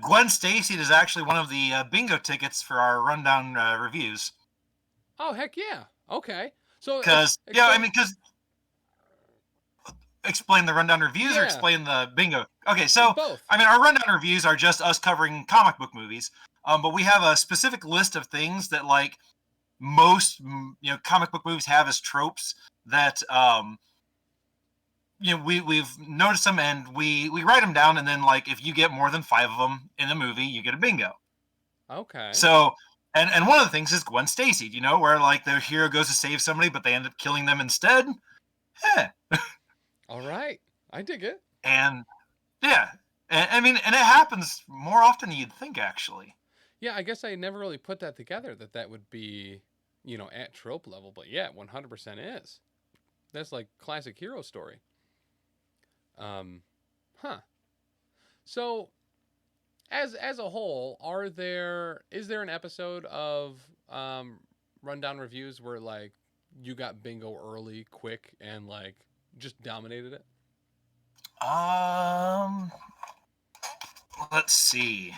Gwen Stacy is actually one of the bingo tickets for our rundown reviews. Oh, heck yeah. Okay. So, because explain the rundown reviews or explain the bingo? Okay, so, both. I mean, our rundown reviews are just us covering comic book movies, but we have a specific list of things that, like, most, you know, comic book movies have as tropes that you know, we've noticed them, and we write them down, and then like if you get more than 5 of them in a movie, you get a bingo. Okay. So and one of the things is Gwen Stacy, you know, where like the hero goes to save somebody but they end up killing them instead. All right, I dig it. And yeah, and I mean, and it happens more often than you'd think, actually. Yeah, I guess I never really put that together, that would be, you know, at trope level. But yeah, 100% is. That's like classic hero story. So, as a whole, is there an episode of Rundown Reviews where like you got bingo early, quick, and like just dominated it? Let's see.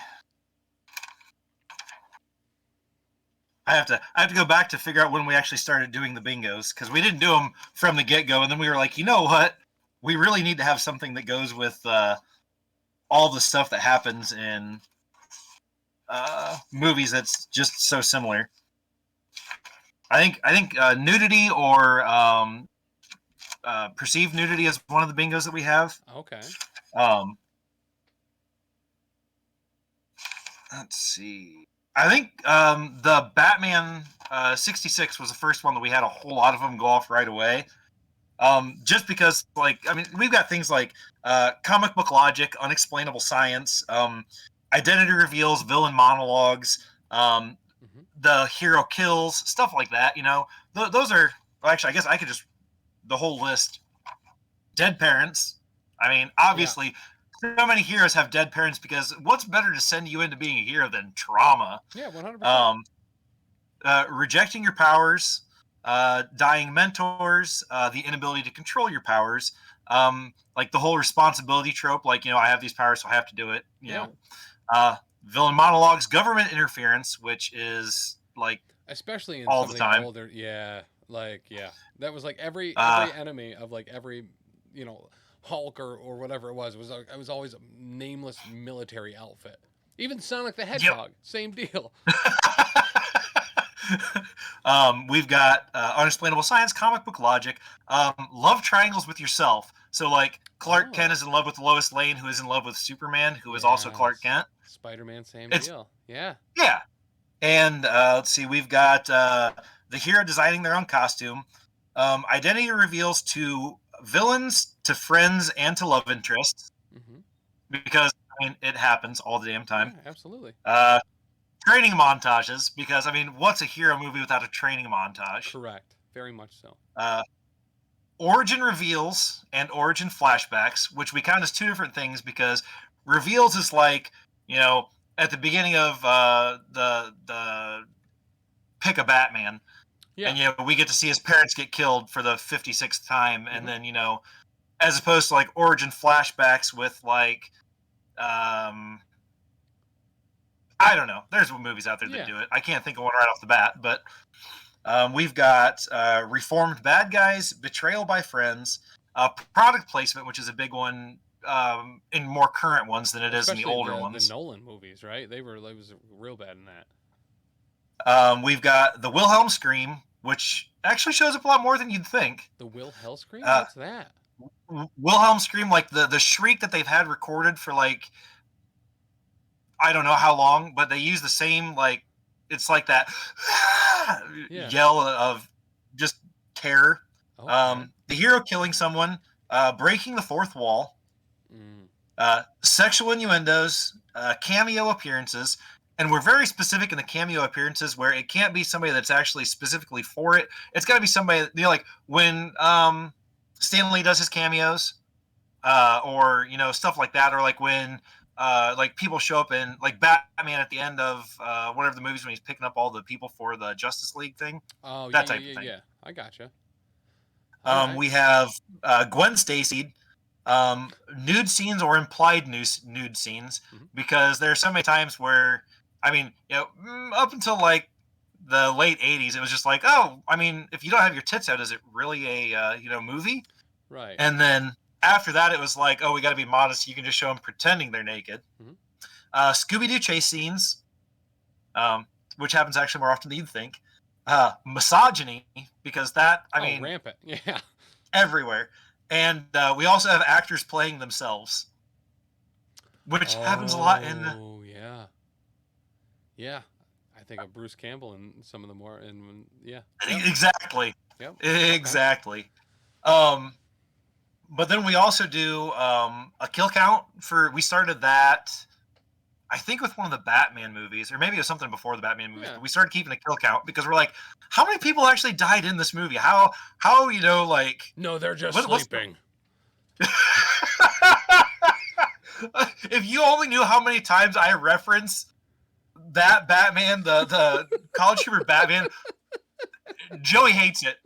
I have to go back to figure out when we actually started doing the bingos, because we didn't do them from the get-go, and then we were like, you know what? We really need to have something that goes with all the stuff that happens in movies that's just so similar. I think nudity or perceived nudity is one of the bingos that we have. Okay. Let's see. I think the Batman 66 was the first one that we had a whole lot of them go off right away. Just because, like, I mean, we've got things like comic book logic, unexplainable science, identity reveals, villain monologues, the hero kills, stuff like that. You know, those are actually, I guess I could just the whole list. Dead parents. I mean, obviously, so many heroes have dead parents because what's better to send you into being a hero than trauma? Yeah, 100%. Rejecting your powers. Dying mentors, the inability to control your powers, like the whole responsibility trope, like, you know, I have these powers, so I have to do it, you know. Villain monologues, government interference, which is, like, especially in all some the time. Older, that was like every enemy of, like, every, you know, Hulk or whatever it was always a nameless military outfit. Even Sonic the Hedgehog, same deal. We've got unexplainable science, comic book logic, love triangles with yourself. So, like, Clark Kent is in love with Lois Lane, who is in love with Superman, who is also Clark Kent. Spider-Man, same deal. Yeah. And let's see, we've got the hero designing their own costume, identity reveals to villains, to friends, and to love interests. Because, I mean, it happens all the damn time. Yeah, absolutely. Training montages, because, I mean, what's a hero movie without a training montage? Correct. Very much so. Origin reveals and origin flashbacks, which we count as two different things, because reveals is like, you know, at the beginning of the Pick a Batman. Yeah. And, you know, we get to see his parents get killed for the 56th time. And then, you know, as opposed to, like, origin flashbacks with, like, I don't know. There's movies out there that do it. I can't think of one right off the bat, but we've got reformed bad guys, betrayal by friends, product placement, which is a big one in more current ones than it is in the older ones. The Nolan movies, right? It was real bad in that. We've got the Wilhelm scream, which actually shows up a lot more than you'd think. The Wilhelm scream? What's that? Wilhelm scream, like the shriek that they've had recorded for, like, I don't know how long, but they use the same, like, it's like that yell of just terror. Okay. The hero killing someone, breaking the fourth wall, sexual innuendos, cameo appearances, and we're very specific in the cameo appearances where it can't be somebody that's actually specifically for it. It's got to be somebody, you know, like when Stan Lee does his cameos, or, you know, stuff like that, or like when like people show up in, like, Batman at the end of one of the movies when he's picking up all the people for the Justice League thing. Oh, that type of thing. Yeah, I gotcha. We have Gwen Stacy, nude scenes or implied nude scenes, because there are so many times where, I mean, you know, up until, like, the late 80s, it was just like, oh, I mean, if you don't have your tits out, is it really a, you know, movie? Right. And then after that, it was like, oh, we got to be modest. You can just show them pretending they're naked. Scooby-Doo chase scenes, which happens actually more often than you'd think. Misogyny, because that, I mean, rampant, yeah, everywhere. And we also have actors playing themselves, which happens a lot in. Oh yeah. I think of Bruce Campbell and some of the more, and exactly. Yep. Exactly. But then we also do a kill count for. We started that, I think, with one of the Batman movies, or maybe it was something before the Batman movies. But we started keeping a kill count because we're like, how many people actually died in this movie? How you know, like, no, they're just sleeping. If you only knew how many times I reference that Batman, the College Humor Batman, Joey hates it.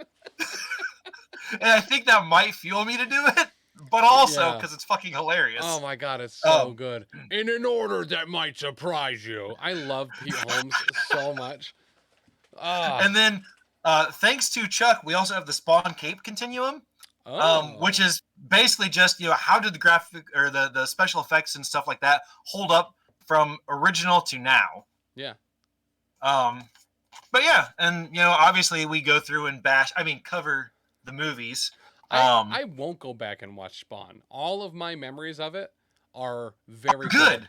And I think that might fuel me to do it, but also because it's fucking hilarious. Oh my god, it's so good. And in order that might surprise you. I love Pete Holmes so much. And then, thanks to Chuck, we also have the Spawn Cape Continuum, which is basically just, you know, how did the graphic or the special effects and stuff like that hold up from original to now? Yeah. But yeah, and obviously we go through and cover the movies. I won't go back and watch Spawn. All of my memories of it are very good.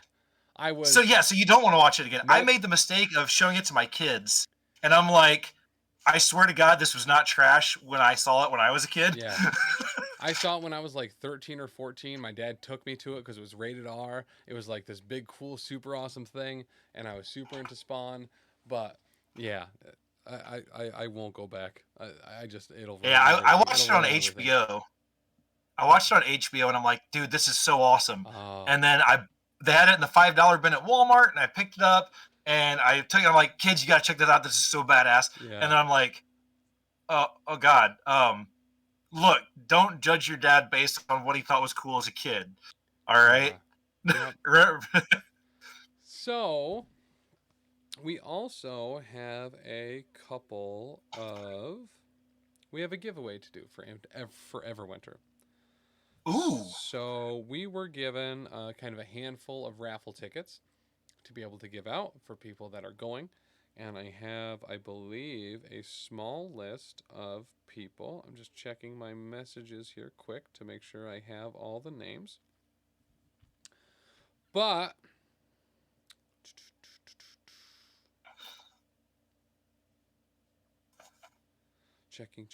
So you don't want to watch it again. Nope. I made the mistake of showing it to my kids, and I'm like, I swear to God, this was not trash when I saw it when I was a kid. Yeah. I saw it when I was like 13 or 14. My dad took me to it because it was rated R. It was like this big, cool, super awesome thing, and I was super into Spawn. But yeah, I won't go back. It'll. Yeah, I watched it on HBO. I watched it on HBO, and I'm like, dude, this is so awesome. Oh. And then they had it in the $5 bin at Walmart, and I picked it up, and I took it. I'm like, kids, you gotta check this out. This is so badass. Yeah. And then I'm like, oh God, look, don't judge your dad based on what he thought was cool as a kid. All right. Yeah. Yep. So we also have a giveaway to do for Everwinter. Ooh. So we were given kind of a handful of raffle tickets to be able to give out for people that are going. And I have, I believe, a small list of people. I'm just checking my messages here quick to make sure I have all the names. But checking.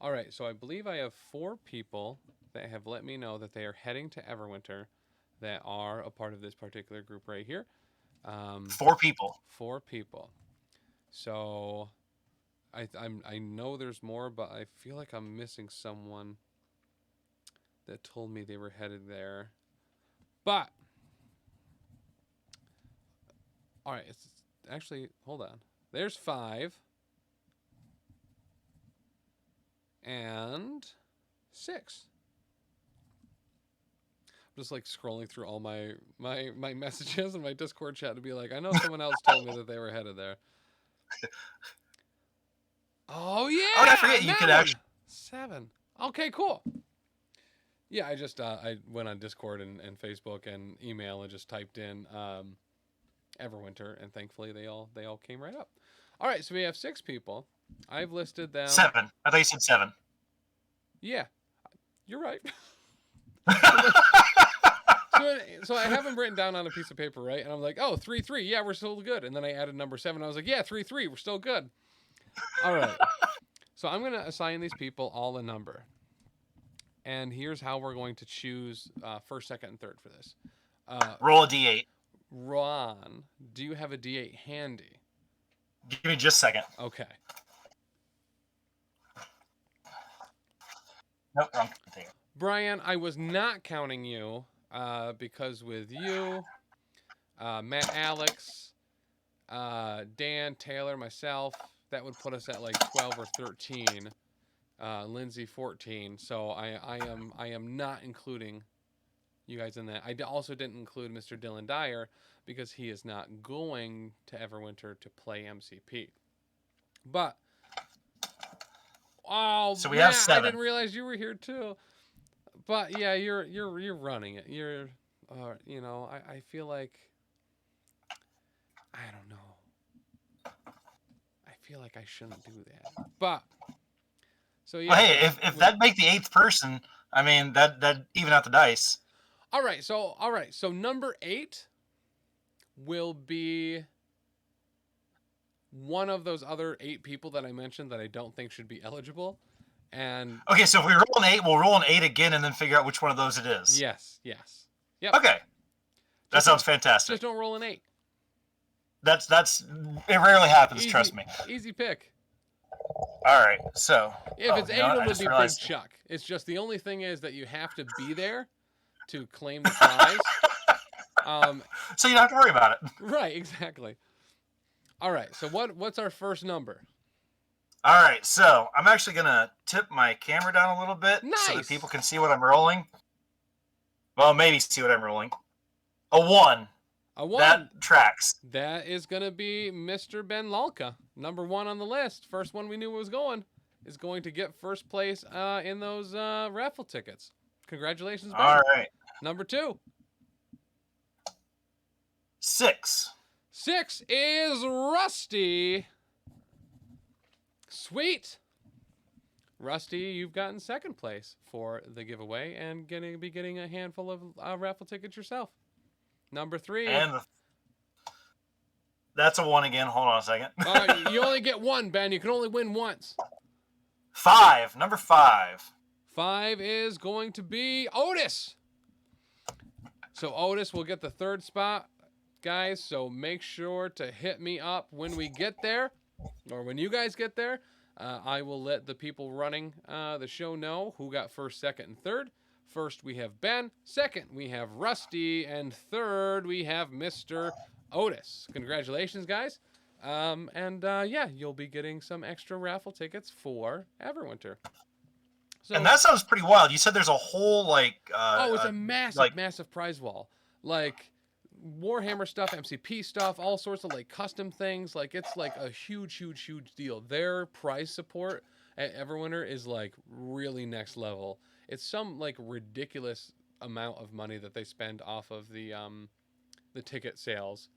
All right, so I believe I have 4 people that have let me know that they are heading to Everwinter that are a part of this particular group right here. 4 people. 4 people. So I know there's more, but I feel like I'm missing someone that told me they were headed there. But all right, it's actually, hold on. There's 5 and 6. Just like scrolling through all my messages in my Discord chat to be like, I know someone else told me that they were headed there. Oh yeah! Oh, I forget you could actually 7. Okay, cool. Yeah, I just I went on Discord and Facebook and email and just typed in Everwinter, and thankfully they all came right up. All right, so we have 6 people. I've listed them. 7. I thought you said 7. Yeah, you're right. So I have them written down on a piece of paper, right? And I'm like, oh, 3-3, yeah, we're still good. And then I added number 7. I was like, yeah, 3-3, we're still good. All right. So I'm going to assign these people all a number. And here's how we're going to choose first, second, and third for this. Roll a D8. Ron, do you have a D8 handy? Give me just a second. Okay. Nope, wrong thing. Brian, I was not counting you because with you, Matt, Alex, Dan, Taylor, myself, that would put us at like 12 or 13. Lindsay 14. So I am not including you guys in that. I also didn't include Mr. Dylan Dyer because he is not going to Everwinter to play MCP. But so we have 7. I didn't realize you were here too. But yeah, you're running it. You're I feel like I don't know. I feel like I shouldn't do that. But so yeah. Well, hey, if that'd make the 8th person, I mean that even out the dice. All right, so number 8 will be one of those other 8 people that I mentioned that I don't think should be eligible. And okay, so if we roll an 8, we'll roll an 8 again and then figure out which one of those it is. Yes. Yep. Okay. That sounds fantastic. Just don't roll an 8. That's it rarely happens, Easy, trust me. Easy pick. All right, so if it's 8, it would be big chuck. It's just the only thing is that you have to be there to claim the prize. So you don't have to worry about it. Right, exactly. All right, so what's our first number? All right, so I'm actually gonna tip my camera down a little bit so that people can see what I'm rolling. Well, maybe see what I'm rolling. A 1. A 1. That tracks. That is gonna be Mr. Ben Lalka, number 1 on the list. First one we knew was going is going to get first place in those raffle tickets. Congratulations, Ben. All right. Number 2. 6. 6 is Rusty. Sweet. Rusty, you've gotten second place for the giveaway and going to be getting a handful of raffle tickets yourself. Number 3. And that's a 1 again. Hold on a second. You only get 1, Ben. You can only win once. 5. Number 5. 5 is going to be Otis. So Otis will get the 3rd spot, guys. So make sure to hit me up when we get there, or when you guys get there. I will let the people running the show know who got 1st, 2nd, and 3rd. First, we have Ben. 2nd, we have Rusty. And 3rd, we have Mr. Otis. Congratulations, guys. Yeah, you'll be getting some extra raffle tickets for Everwinter. So, and that sounds pretty wild. You said there's a whole, it's a massive, massive prize wall. Like, Warhammer stuff, MCP stuff, all sorts of, custom things. It's, a huge, huge, huge deal. Their prize support at Everwinter is, really next level. It's some, ridiculous amount of money that they spend off of the ticket sales,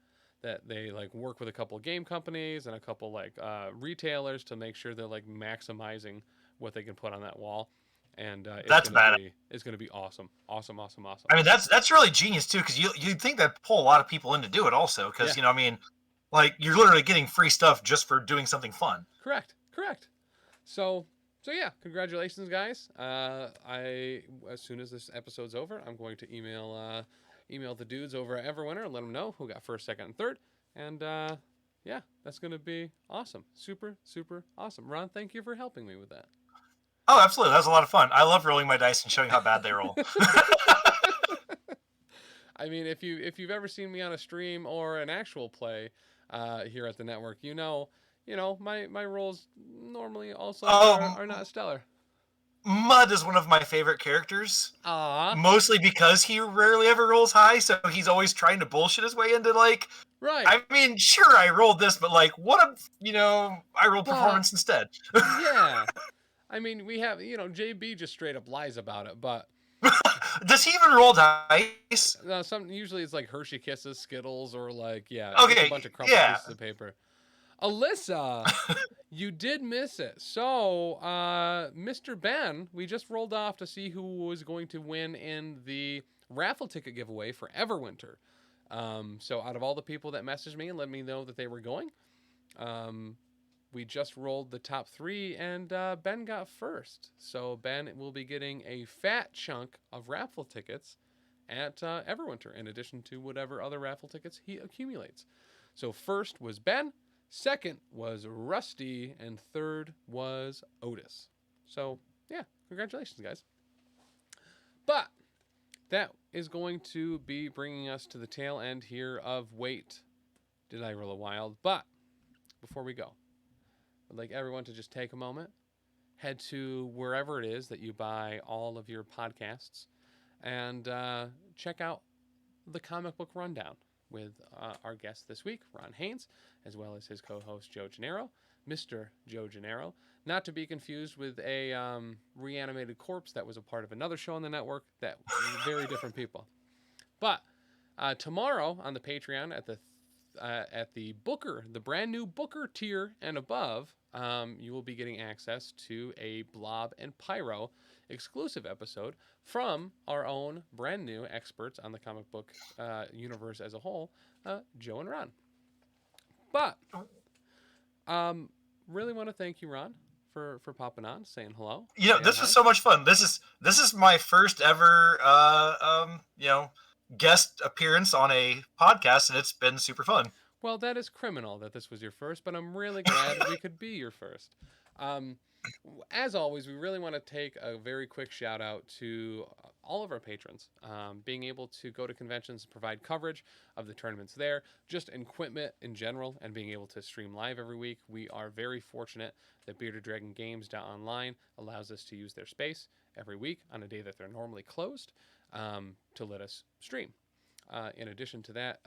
that they, work with a couple of game companies and a couple, retailers to make sure they're, maximizing what they can put on that wall. And it's going to be awesome. Awesome. I mean, that's really genius, too, because you'd think that'd pull a lot of people in to do it also, because, you're literally getting free stuff just for doing something fun. Correct. So yeah, congratulations, guys. As soon as this episode's over, I'm going to email the dudes over at Everwinter and let them know who got 1st, 2nd, and 3rd. And yeah, that's going to be awesome. Super, super awesome. Ron, thank you for helping me with that. Oh, absolutely. That was a lot of fun. I love rolling my dice and showing how bad they roll. I mean, if you've ever seen me on a stream or an actual play here at the network, my rolls normally also are not stellar. Mud is one of my favorite characters. Aww. Mostly because he rarely ever rolls high, so he's always trying to bullshit his way into, Right. I mean, sure, I rolled this, but, what if, I rolled performance instead? Yeah. I mean, we have, JB just straight up lies about it, but... Does he even roll dice? No, usually it's Hershey Kisses, Skittles, or a bunch of crumpled pieces of paper. Alyssa, you did miss it. So, Mr. Ben, we just rolled off to see who was going to win in the raffle ticket giveaway for Everwinter. So out of all the people that messaged me and let me know that they were going, we just rolled the top 3, and Ben got 1st. So Ben will be getting a fat chunk of raffle tickets at Everwinter, in addition to whatever other raffle tickets he accumulates. So 1st was Ben, 2nd was Rusty, and 3rd was Otis. So, yeah, congratulations, guys. But that is going to be bringing us to the tail end here of Wait, Did I Roll a Wild? But before we go, I'd like everyone to just take a moment, head to wherever it is that you buy all of your podcasts, and check out the Comic Book Rundown with our guest this week, Ron Haynes, as well as his co-host, Joe Gennaro, Mr. Joe Gennaro, not to be confused with a reanimated corpse that was a part of another show on the network, that very different people. But tomorrow on the Patreon at the Booker, the brand new Booker tier and above, you will be getting access to a Blob and Pyro exclusive episode from our own brand new experts on the comic book universe as a whole, Joe and Ron. But really want to thank you, Ron, for popping on, saying hello. This was so much fun. This is my first ever guest appearance on a podcast, and it's been super fun. Well, that is criminal that this was your first, but I'm really glad we could be your first. As always, we really want to take a very quick shout out to all of our patrons. Being able to go to conventions and provide coverage of the tournaments there, just equipment in general, and being able to stream live every week. We are very fortunate that Bearded Dragon Games Online allows us to use their space every week on a day that they're normally closed to let us stream. In addition to that,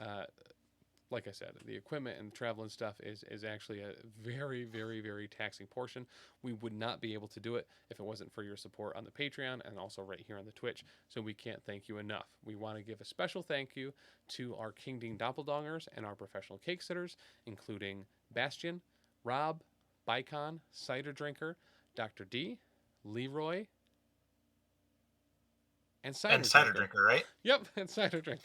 like I said, the equipment and travel and stuff is actually a very, very, very taxing portion. We would not be able to do it if it wasn't for your support on the Patreon and also right here on the Twitch. So we can't thank you enough. We want to give a special thank you to our Kingdom Doppeldongers and our professional cake sitters, including Bastion, Rob, Bicon, Cider Drinker, Dr. D, Leroy, and Cider Drinker, right? Yep, and Cider Drinker.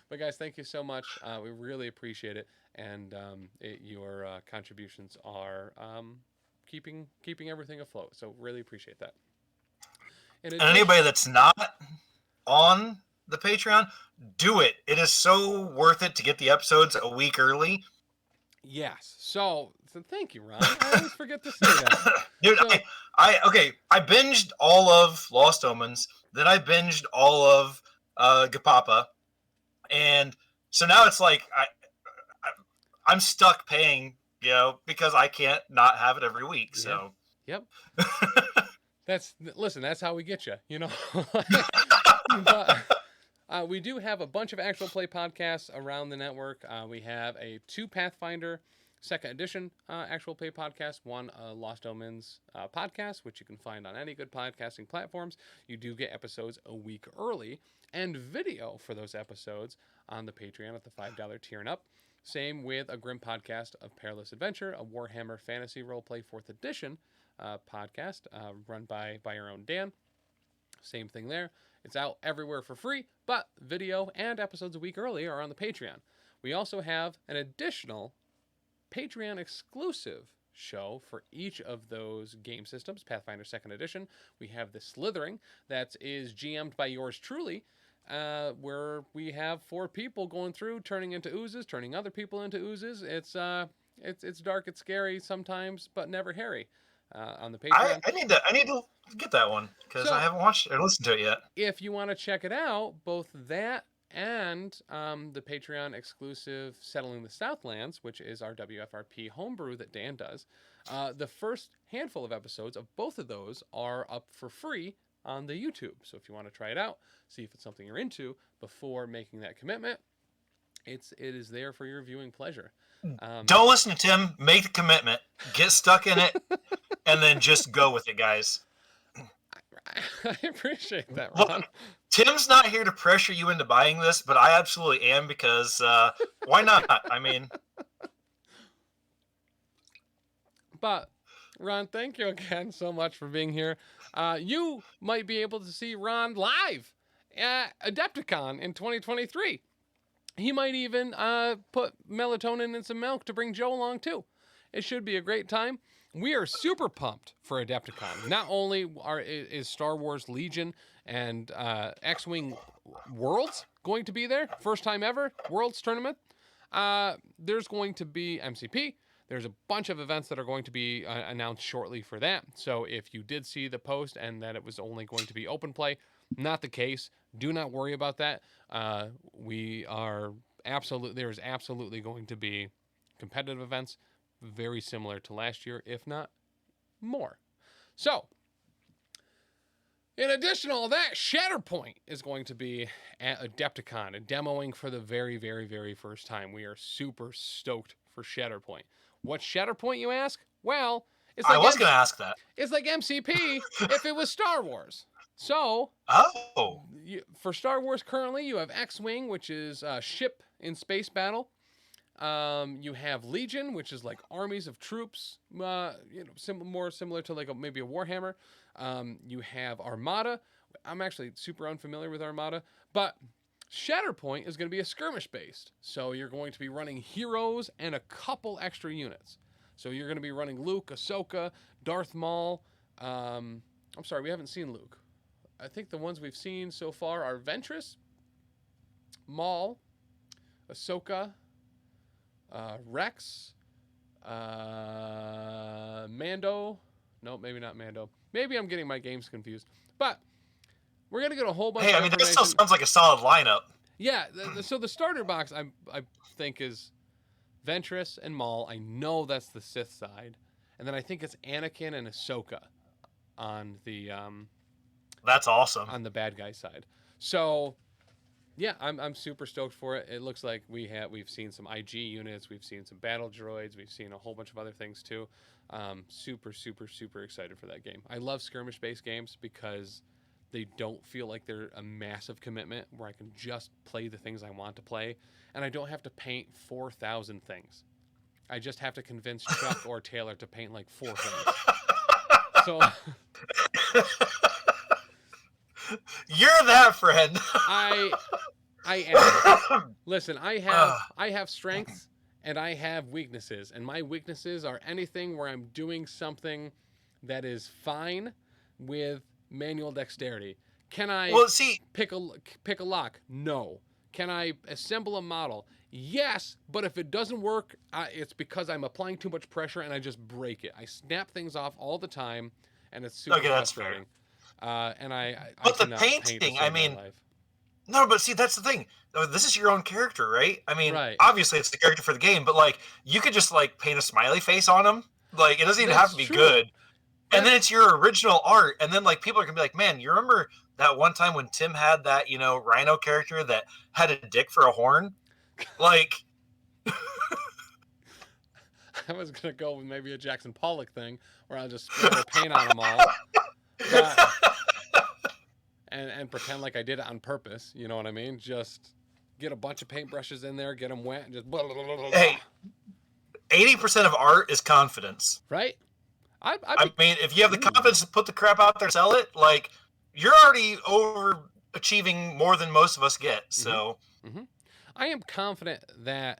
But guys, thank you so much. We really appreciate it, and your contributions are keeping everything afloat. So really appreciate that. And anybody that's not on the Patreon, do it. It is so worth it to get the episodes a week early. Yes. So thank you, Ron. I always forget to say that. Dude, so, I binged all of Lost Omens, then I binged all of Gapapa, and so now it's like I'm stuck paying, because I can't not have it every week. So yep. That's how we get you, But we do have a bunch of actual play podcasts around the network. We have a 2 Pathfinder 2nd edition actual play podcast, 1 Lost Omens podcast, which you can find on any good podcasting platforms. You do get episodes a week early, and video for those episodes on the Patreon at the $5 tier and up. Same with a Grim podcast of Perilous Adventure, a Warhammer Fantasy Roleplay 4th edition podcast run by our own Dan. Same thing there. It's out everywhere for free, but video and episodes a week early are on the Patreon. We also have an additional Patreon exclusive show for each of those game systems. Pathfinder 2nd edition, we have the Slithering that is GM'd by yours truly, where we have 4 people going through, turning into oozes, turning other people into oozes. It's dark, it's scary sometimes, but never hairy. On the Patreon. I need to get that one because I haven't watched or listened to it yet. If you want to check it out, both that and the Patreon exclusive Settling the Southlands, which is our WFRP homebrew that Dan does, the first handful of episodes of both of those are up for free on the YouTube. So if you want to try it out, see if it's something you're into before making that commitment, it is there for your viewing pleasure. Don't listen to Tim. Make the commitment. Get stuck in it, and then just go with it, guys. I appreciate that, Ron. Look, Tim's not here to pressure you into buying this, but I absolutely am because why not? I mean, but Ron, thank you again so much for being here. You might be able to see Ron live at Adepticon in 2023. He might even put melatonin in some milk to bring Joe along too. It should be a great time. We are super pumped for Adepticon. Not only is Star Wars Legion and X-Wing Worlds going to be there, first time ever, Worlds Tournament. There's going to be MCP. There's a bunch of events that are going to be announced shortly for that. So if you did see the post and that it was only going to be open play, not the case. Do not worry about that. There's absolutely going to be competitive events very similar to last year, if not more. So, in addition to all that, Shatterpoint is going to be at Adepticon and demoing for the very, very, very first time. We are super stoked for Shatterpoint. What's Shatterpoint, you ask? Well, it's like I was going to ask that. It's like MCP if it was Star Wars. So, for Star Wars currently, you have X-Wing, which is a ship in space battle. You have Legion, which is like armies of troops, more similar to like maybe a Warhammer. You have Armada. I'm actually super unfamiliar with Armada, but Shatterpoint is going to be a skirmish based. So you're going to be running heroes and a couple extra units. So you're going to be running Luke, Ahsoka, Darth Maul. I'm sorry, we haven't seen Luke. I think the ones we've seen so far are Ventress, Maul, Ahsoka, Rex, Mando. No, maybe not Mando. Maybe I'm getting my games confused. But we're going to get a whole bunch of information. That still sounds like a solid lineup. Yeah, so the starter box, I think, is Ventress and Maul. I know that's the Sith side. And then I think it's Anakin and Ahsoka on the... That's awesome. On the bad guy side. So Yeah, I'm super stoked for it. It looks like we've seen some IG units, we've seen some battle droids, we've seen a whole bunch of other things too. Super excited for that game. I love skirmish-based games because they don't feel like they're a massive commitment where I can just play the things I want to play, and I don't have to paint 4,000 things. I just have to convince Chuck or Taylor to paint like 4 things. So you're that friend. I am. Listen, I have strengths and I have weaknesses, and my weaknesses are anything where I'm doing something that is fine with manual dexterity. Can I pick a lock? No. Can I assemble a model? Yes, but if it doesn't work, it's because I'm applying too much pressure and I just break it. I snap things off all the time, and it's super frustrating. And But the painting, I mean, no, but see, that's the thing. This is your own character, right? I mean, obviously it's the character for the game, but like, you could just like paint a smiley face on him. Like, it doesn't even have to be good. And then it's your original art, and then like people are gonna be like, "Man, you remember that one time when Tim had that, Rhino character that had a dick for a horn?" Like, I was gonna go with maybe a Jackson Pollock thing where I'll just splatter paint on them all, and pretend like I did it on purpose. You know what I mean? Just get a bunch of paintbrushes in there, get them wet, and just. Hey, 80% of art is confidence, right? I mean, if you have the confidence to put the crap out there, sell it, like, you're already overachieving more than most of us get, so. I am confident that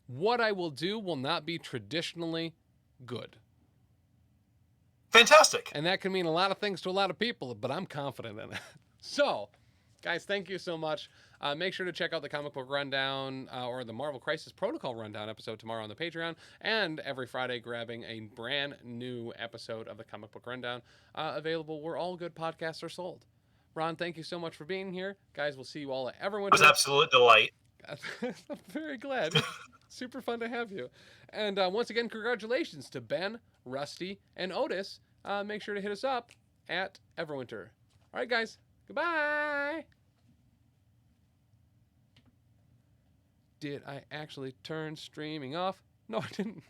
what I will do will not be traditionally good. Fantastic. And that can mean a lot of things to a lot of people, but I'm confident in it. So, guys, thank you so much. Make sure to check out the Comic Book Rundown or the Marvel Crisis Protocol Rundown episode tomorrow on the Patreon, and every Friday grabbing a brand new episode of the Comic Book Rundown, available where all good podcasts are sold. Ron, thank you so much for being here. Guys, we'll see you all at Everwinter. It was absolute delight. I'm very glad. Super fun to have you. And once again, congratulations to Ben, Rusty, and Otis. Make sure to hit us up at Everwinter. All right, guys. Goodbye. Did I actually turn streaming off? No, I didn't.